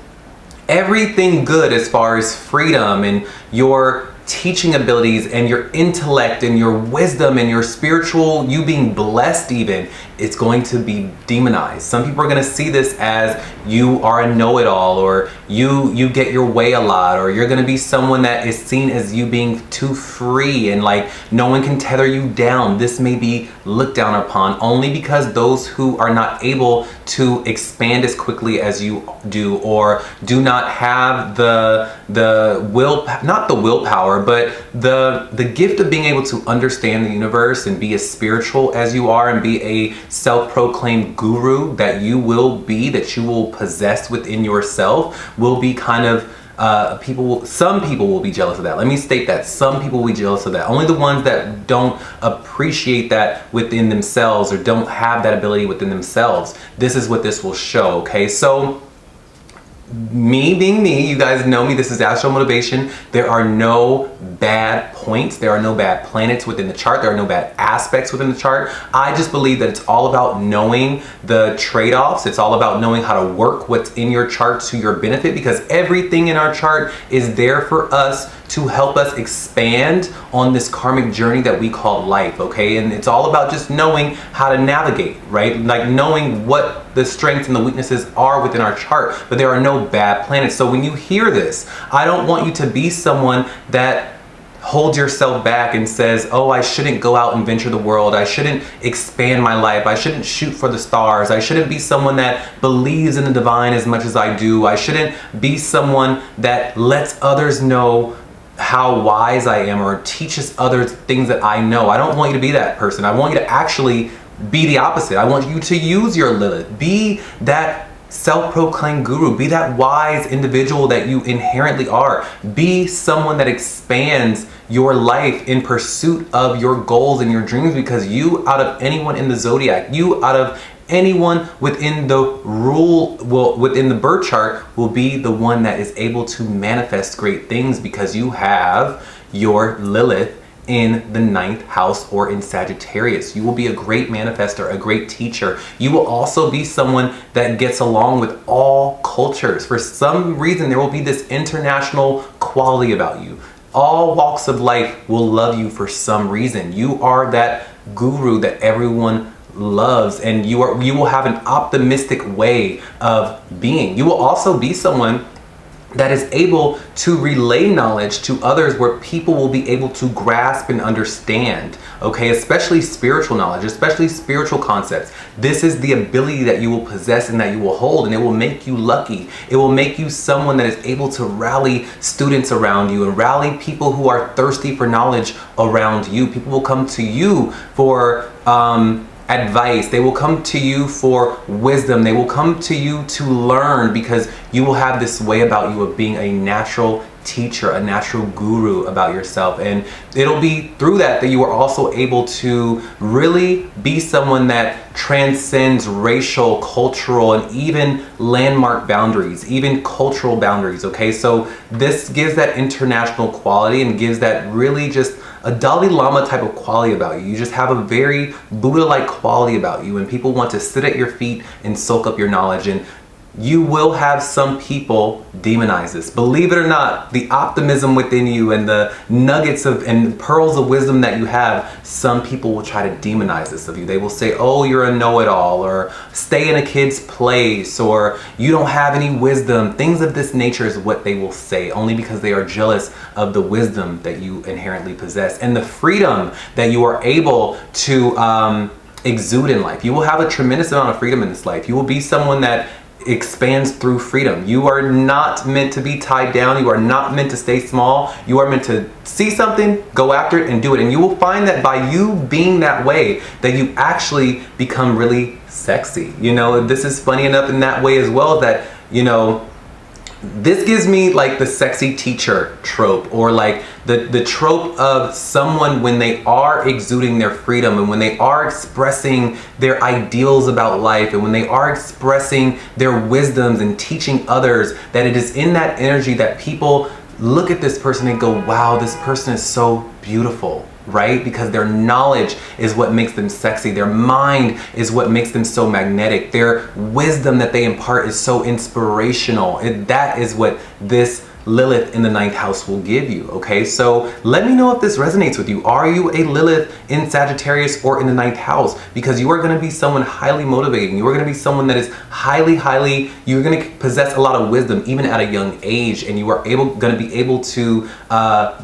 everything good as far as freedom and your teaching abilities and your intellect and your wisdom and your spiritual, you being blessed even, it's going to be demonized. Some people are going to see this as you are a know-it-all, or you get your way a lot, or you're going to be someone that is seen as you being too free and like no one can tether you down. This may be looked down upon only because those who are not able to expand as quickly as you do, or do not have the will, not the willpower, but the gift of being able to understand the universe and be as spiritual as you are and be a self-proclaimed guru that you will be, that you will possess within yourself, will be kind of some people will be jealous of that. Let me state that some people will be jealous of that. Only the ones that don't appreciate that within themselves or don't have that ability within themselves. This is what this will show, okay? So me being me, you guys know me, this is Astro Motivation. There are no bad points, there are no bad planets within the chart, there are no bad aspects within the chart. I just believe that it's all about knowing the trade-offs. It's all about knowing how to work what's in your chart to your benefit, because everything in our chart is there for us to help us expand on this karmic journey that we call life, okay? And it's all about just knowing how to navigate, right? Like knowing what the strengths and the weaknesses are within our chart, but there are no bad planets. So when you hear this, I don't want you to be someone that holds yourself back and says, oh, I shouldn't go out and venture the world. I shouldn't expand my life. I shouldn't shoot for the stars. I shouldn't be someone that believes in the divine as much as I do. I shouldn't be someone that lets others know how wise I am or teaches others things that I know. I don't want you to be that person. I want you to actually be the opposite. I want you to use your Lilith. Be that self-proclaimed guru. Be that wise individual that you inherently are. Be someone that expands your life in pursuit of your goals and your dreams, because you, out of anyone in the zodiac, you out of anyone within the within the birth chart, will be the one that is able to manifest great things, because you have your Lilith in the 9th house or in Sagittarius. You will be a great manifester, a great teacher. You will also be someone that gets along with all cultures. For some reason, there will be this international quality about you. All walks of life will love you for some reason. You are that guru that everyone loves, and you will have an optimistic way of being. You will also be someone that is able to relay knowledge to others, where people will be able to grasp and understand, okay? Especially spiritual knowledge, especially spiritual concepts. This is the ability that you will possess and that you will hold, and it will make you lucky. It will make you someone that is able to rally students around you and rally people who are thirsty for knowledge around you. People will come to you for advice. They will come to you for wisdom. They will come to you to learn, because you will have this way about you of being a natural teacher, a natural guru about yourself. And it'll be through that you are also able to really be someone that transcends racial, cultural, and even landmark boundaries, even cultural boundaries, okay? So this gives that international quality and gives that really just a Dalai Lama type of quality about you. You just have a very Buddha-like quality about you, and people want to sit at your feet and soak up your knowledge. And you will have some people demonize this. Believe it or not, the optimism within you and the nuggets and pearls of wisdom that you have, some people will try to demonize this of you. They will say, oh, you're a know-it-all, or stay in a kid's place, or you don't have any wisdom. Things of this nature is what they will say, only because they are jealous of the wisdom that you inherently possess and the freedom that you are able to exude in life. You will have a tremendous amount of freedom in this life. You will be someone that expands through freedom. You are not meant to be tied down. You are not meant to stay small. You are meant to see something, go after it, and do it. And you will find that by you being that way, that you actually become really sexy. You know, this is funny enough in that way as well, that, you know, this gives me like the sexy teacher trope, or like the trope of someone when they are exuding their freedom and when they are expressing their ideals about life and when they are expressing their wisdoms and teaching others, that it is in that energy that people look at this person and go, wow, this person is so beautiful, right? Because their knowledge is what makes them sexy. Their mind is what makes them so magnetic. Their wisdom that they impart is so inspirational. That is what this Lilith in the 9th house will give you, okay? So let me know if this resonates with you. Are you a Lilith in Sagittarius or in the 9th house? Because you are going to be someone highly motivating. You are going to be someone that is you're going to possess a lot of wisdom even at a young age, and you are going to be able to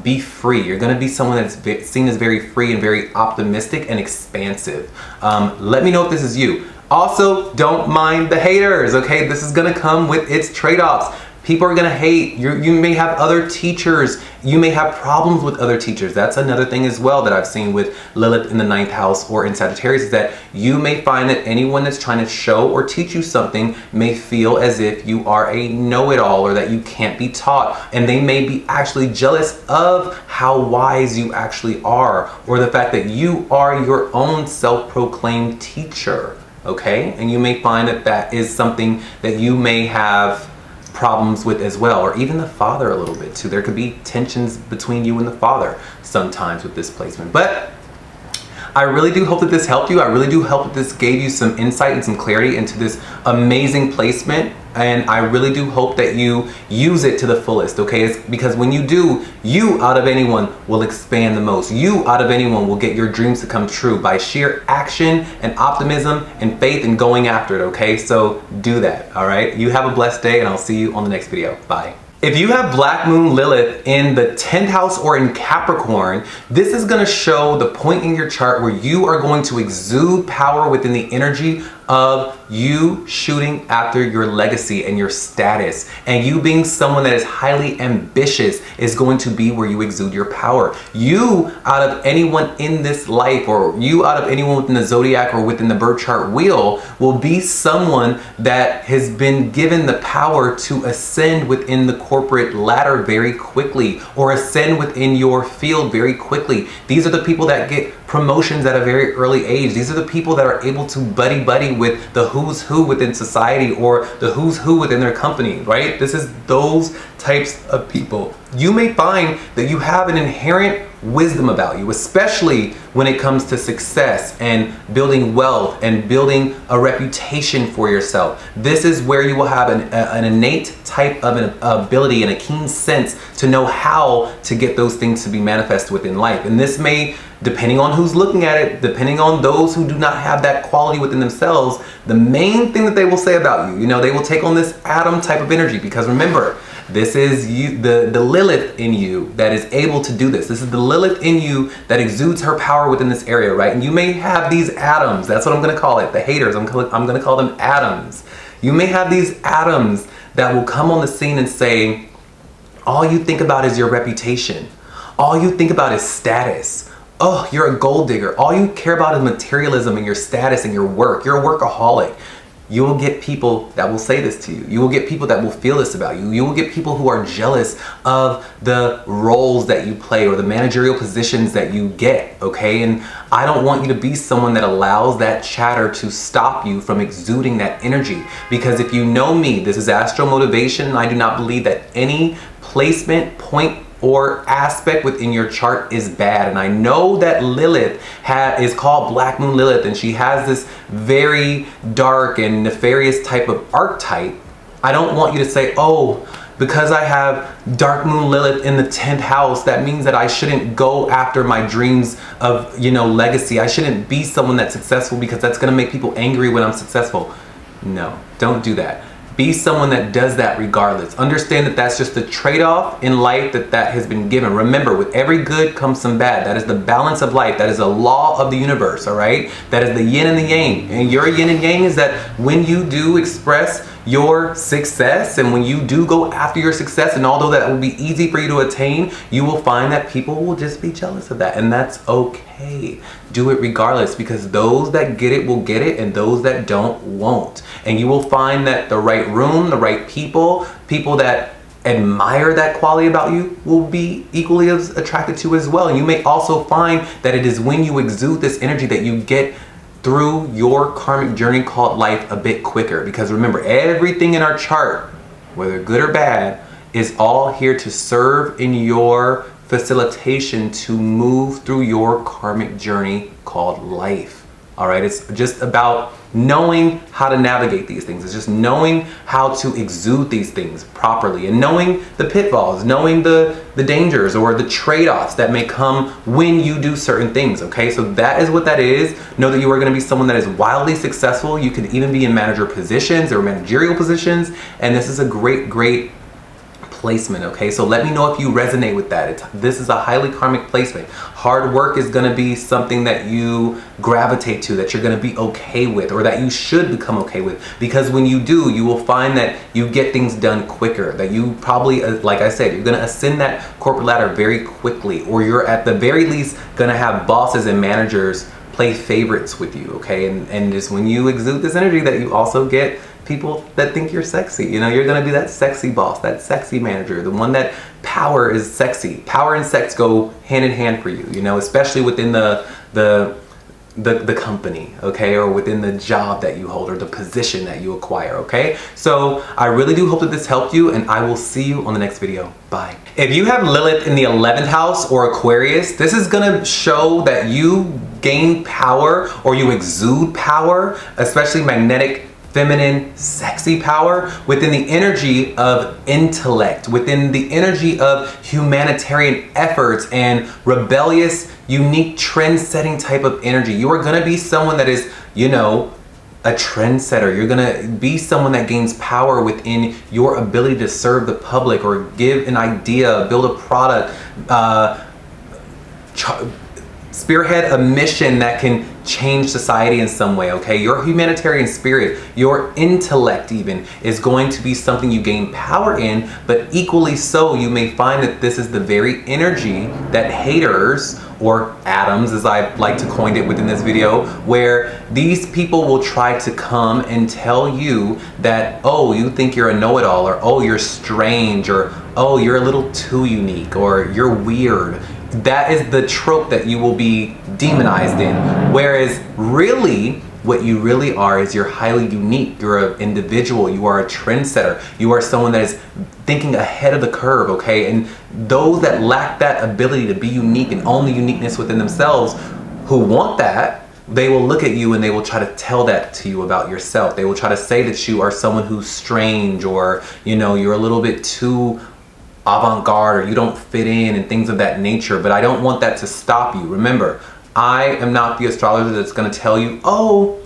be free. You're going to be someone that's seen as very free and very optimistic and expansive. Let me know if this is you. Also, don't mind the haters, okay? This is going to come with its trade-offs. People are gonna hate. You may have other teachers. You may have problems with other teachers. That's another thing as well that I've seen with Lilith in the 9th house or in Sagittarius, is that you may find that anyone that's trying to show or teach you something may feel as if you are a know-it-all or that you can't be taught. And they may be actually jealous of how wise you actually are, or the fact that you are your own self-proclaimed teacher, okay? And you may find that that is something that you may have problems with as well, or even the father a little bit too. There could be tensions between you and the father sometimes with this placement. But I really do hope that this helped you. I really do hope that this gave you some insight and some clarity into this amazing placement. And I really do hope that you use it to the fullest, okay? It's because when you do, you out of anyone will expand the most. You out of anyone will get your dreams to come true by sheer action and optimism and faith and going after it, okay? So do that, all right? You have a blessed day, and I'll see you on the next video. Bye. If you have Black Moon Lilith in the 10th house or in Capricorn, this is going to show the point in your chart where you are going to exude power within the energy of you shooting after your legacy and your status, and you being someone that is highly ambitious is going to be where you exude your power. You out of anyone in this life, or you out of anyone within the zodiac or within the birth chart wheel, will be someone that has been given the power to ascend within the corporate ladder very quickly, or ascend within your field very quickly. These are the people that get promotions at a very early age. These are the people that are able to buddy with the who's who within society, or the who's who within their company, right? This is those types of people. You may find that you have an inherent wisdom about you, especially when it comes to success and building wealth and building a reputation for yourself. This is where you will have an innate type of an ability and a keen sense to know how to get those things to be manifested within life. And this may, depending on who's looking at it, depending on those who do not have that quality within themselves, the main thing that they will say about you, they will take on this Adam type of energy, because remember, this is you, the Lilith in you that is able to do this. This is the Lilith in you that exudes her power within this area, right? And you may have these atoms. That's what I'm going to call it. The haters. I'm going to call them atoms. You may have these atoms that will come on the scene and say, all you think about is your reputation. All you think about is status. Oh, you're a gold digger. All you care about is materialism and your status and your work. You're a workaholic. You will get people that will say this to you. You will get people that will feel this about you. You will get people who are jealous of the roles that you play or the managerial positions that you get, okay? And I don't want you to be someone that allows that chatter to stop you from exuding that energy. Because if you know me, this is Astro Motivation, and I do not believe that any placement, point, or aspect within your chart is bad. And I know that Lilith is called Black Moon Lilith, and she has this very dark and nefarious type of archetype. I don't want you to say, oh, because I have Dark Moon Lilith in the 10th house, that means that I shouldn't go after my dreams of, legacy. I shouldn't be someone that's successful because that's gonna make people angry when I'm successful. No, don't do that. Be someone that does that regardless. Understand that that's just the trade-off in life that has been given. Remember, with every good comes some bad. That is the balance of life. That is a law of the universe, all right? That is the yin and the yang. And your yin and yang is that when you do express your success and when you do go after your success, and although that will be easy for you to attain, you will find that people will just be jealous of that, and that's okay. Do it regardless, because those that get it will get it, and those that don't won't. And you will find that the right room, the right people that admire that quality about you will be equally as attracted to as well. And you may also find that it is when you exude this energy that you get through your karmic journey called life a bit quicker. Because remember, everything in our chart, whether good or bad, is all here to serve in your facilitation to move through your karmic journey called life. All right, it's just about knowing how to navigate these things. It's just knowing how to exude these things properly, and knowing the pitfalls, knowing the dangers or the trade-offs that may come when you do certain things, okay? So that is what that is. Know that you are gonna be someone that is wildly successful. You can even be in manager positions or managerial positions, and this is a great placement, okay? So let me know if you resonate with that. This is a highly karmic placement. Hard work is gonna be something that you gravitate to, that you're gonna be okay with, or that you should become okay with. Because when you do, you will find that you get things done quicker, that you probably, like I said, you're gonna ascend that corporate ladder very quickly, or you're at the very least gonna have bosses and managers play favorites with you, okay? And it's when you exude this energy that you also get people that think you're sexy. You know, you're gonna be that sexy boss, that sexy manager, the one that power is sexy. Power and sex go hand in hand for you, you know, especially within the company, okay, or within the job that you hold or the position that you acquire, okay? So I really do hope that this helped you, and I will see you on the next video. Bye. If you have Lilith in the 11th house or Aquarius, this is gonna show that you gain power or you exude power, especially magnetic, feminine, sexy power within the energy of intellect, within the energy of humanitarian efforts and rebellious, unique, trend-setting type of energy. You are gonna be someone that is, you know, a trendsetter. You're gonna be someone that gains power within your ability to serve the public or give an idea, build a product, spearhead a mission that can change society in some way, okay? Your humanitarian spirit, your intellect even, is going to be something you gain power in, but equally so, you may find that this is the very energy that haters, or atoms as I like to coin it within this video, where these people will try to come and tell you that, oh, you think you're a know-it-all, or oh, you're strange, or oh, you're a little too unique, or you're weird. That is the trope that you will be demonized in. Whereas really, what you really are is you're highly unique. You're an individual. You are a trendsetter. You are someone that is thinking ahead of the curve, okay? And those that lack that ability to be unique and own the uniqueness within themselves, who want that, they will look at you and they will try to tell that to you about yourself. They will try to say that you are someone who's strange, or, you know, you're a little bit too avant-garde, or you don't fit in, and things of that nature. But I don't want that to stop you. Remember, I am not the astrologer that's going to tell you, oh,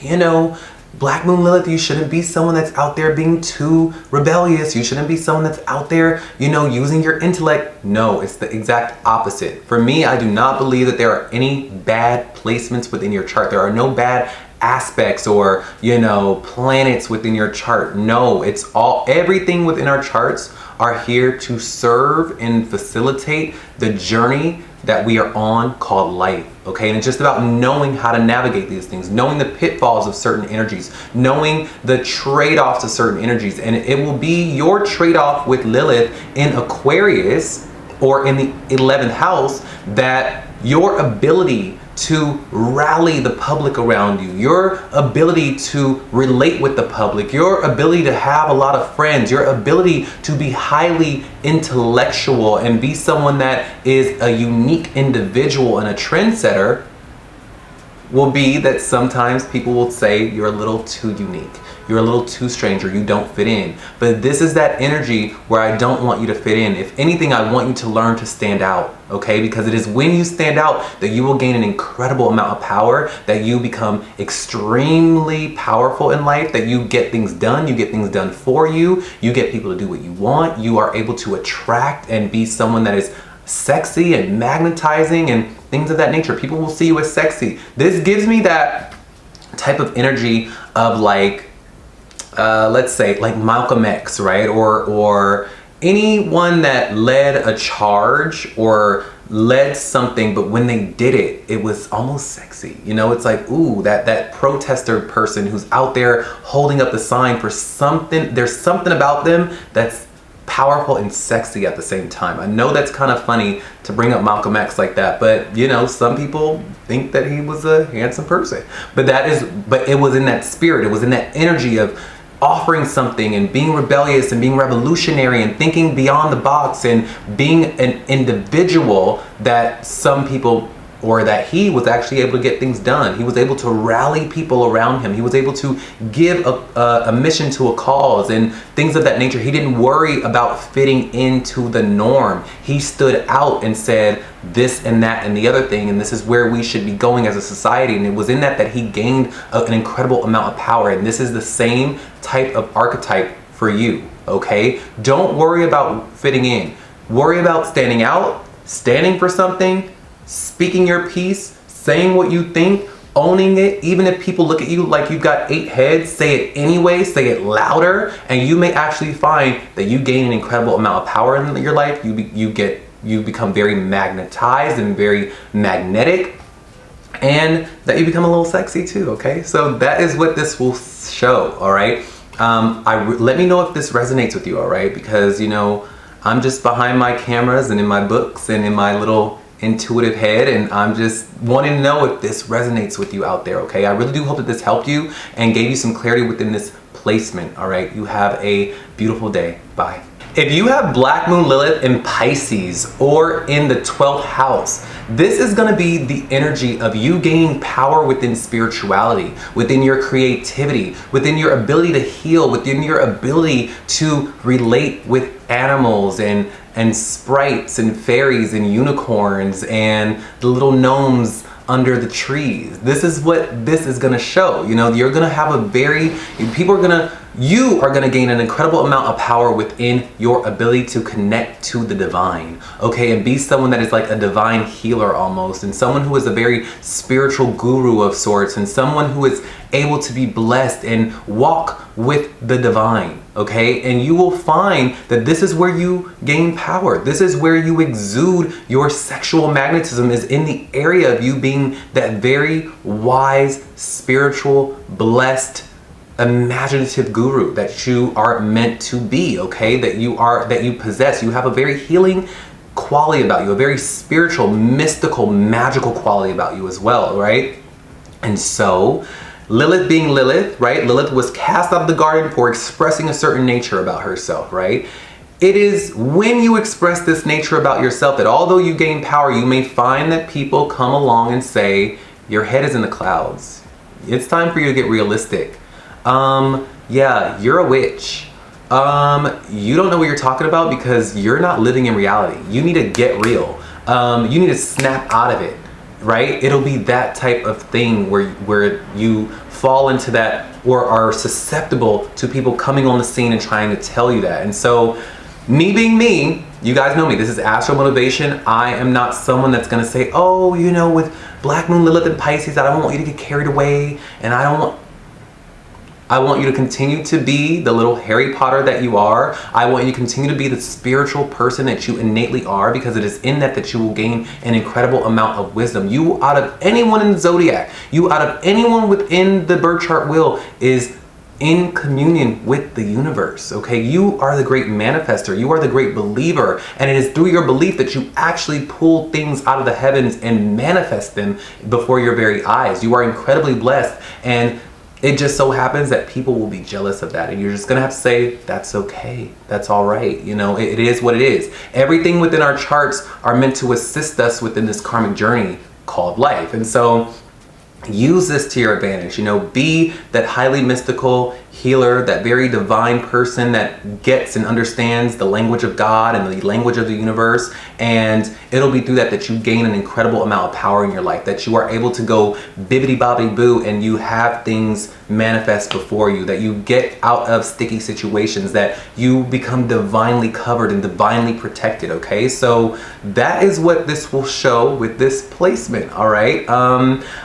you know, Black Moon Lilith, you shouldn't be someone that's out there being too rebellious. You shouldn't be someone that's out there, you know, using your intellect. No, it's the exact opposite. For me, I do not believe that there are any bad placements within your chart. There are no bad aspects or, you know, planets within your chart. No, it's all, everything within our charts are here to serve and facilitate the journey that we are on called life, okay? And it's just about knowing how to navigate these things, knowing the pitfalls of certain energies, knowing the trade-offs of certain energies. And it will be your trade-off with Lilith in Aquarius or in the 11th house, that your ability to rally the public around you, your ability to relate with the public, your ability to have a lot of friends, your ability to be highly intellectual and be someone that is a unique individual and a trendsetter, will be that sometimes people will say you're a little too unique. You're a little too strange, or you don't fit in. But this is that energy where I don't want you to fit in. If anything, I want you to learn to stand out, okay? Because it is when you stand out that you will gain an incredible amount of power, that you become extremely powerful in life, that you get things done, you get things done for you, you get people to do what you want, you are able to attract and be someone that is sexy and magnetizing and things of that nature. People will see you as sexy. This gives me that type of energy of like, let's say like Malcolm X, right? Or anyone that led a charge or led something, but when they did it, it was almost sexy. You know, it's like, ooh, that protester person who's out there holding up the sign for something. There's something about them that's powerful and sexy at the same time. I know that's kind of funny to bring up Malcolm X like that, but you know, some people think that he was a handsome person. But it was in that spirit, it was in that energy of offering something and being rebellious and being revolutionary and thinking beyond the box and being an individual that some people, or that he was actually able to get things done. He was able to rally people around him. He was able to give a mission to a cause and things of that nature. He didn't worry about fitting into the norm. He stood out and said this and that and the other thing, and this is where we should be going as a society. And it was in that he gained an incredible amount of power. And this is the same type of archetype for you. okay? Don't worry about fitting in. Worry about standing out, standing for something, speaking your piece, saying what you think, owning it. Even if people look at you like you've got 8 heads, say it anyway, say it louder, and you may actually find that you gain an incredible amount of power in your life. You become very magnetized and very magnetic, and that you become a little sexy too, okay? So that is what this will show, all right? Let me know if this resonates with you, all right? Because, you know, I'm just behind my cameras and in my books and in my little intuitive head, and I'm just wanting to know if this resonates with you out there, okay? I really do hope that this helped you and gave you some clarity within this placement, all right? You have a beautiful day. Bye. If you have Black Moon Lilith in Pisces or in the 12th house, this is going to be the energy of you gaining power within spirituality, within your creativity, within your ability to heal, within your ability to relate with animals and sprites and fairies and unicorns and the little gnomes under the trees. This is what this is going to show. You know, you're going to have you are going to gain an incredible amount of power within your ability to connect to the divine, okay, and be someone that is like a divine healer almost, and someone who is a very spiritual guru of sorts, and someone who is able to be blessed and walk with the divine, okay? And you will find that this is where you gain power. This is where you exude your sexual magnetism, is in the area of you being that very wise, spiritual, blessed, imaginative guru that you are meant to be, okay? That you possess. You have a very healing quality about you, a very spiritual, mystical, magical quality about you as well, right? And so Lilith being Lilith, right? Lilith was cast out of the garden for expressing a certain nature about herself, right? It is when you express this nature about yourself that although you gain power, you may find that people come along and say, your head is in the clouds. It's time for you to get realistic. Yeah, you're a witch. You don't know what you're talking about because you're not living in reality. You need to get real. You need to snap out of it, right? It'll be that type of thing where you fall into that or are susceptible to people coming on the scene and trying to tell you that. And so me being me, you guys know me, this is Astro Motivation. I am not someone that's gonna say, oh, you know, with Black Moon Lilith and Pisces, I don't want you to get carried away, and I want you to continue to be the little Harry Potter that you are. I want you to continue to be the spiritual person that you innately are, because it is in that you will gain an incredible amount of wisdom. You, out of anyone in the zodiac, you out of anyone within the birth chart wheel, is in communion with the universe, okay? You are the great manifester. You are the great believer. And it is through your belief that you actually pull things out of the heavens and manifest them before your very eyes. You are incredibly blessed, and it just so happens that people will be jealous of that, and you're just gonna have to say, that's okay, that's all right. You know, it is what it is. Everything within our charts are meant to assist us within this karmic journey called life. And so use this to your advantage. You know, be that highly mystical healer, that very divine person that gets and understands the language of God and the language of the universe. And it'll be through that you gain an incredible amount of power in your life, that you are able to go bibbidi bobbidi boo and you have things manifest before you, that you get out of sticky situations, that you become divinely covered and divinely protected, okay? So that is what this will show with this placement, all right?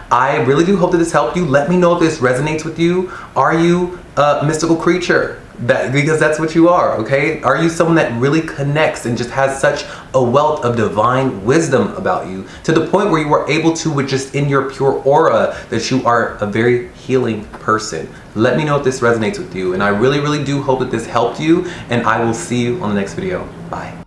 I really do hope that this helped you. Let me know if this resonates with you. Are you a mystical creature? Because that's what you are, okay? Are you someone that really connects and just has such a wealth of divine wisdom about you, to the point where you are able to, with just in your pure aura, that you are a very healing person? Let me know if this resonates with you, and I really, really do hope that this helped you, and I will see you on the next video. Bye.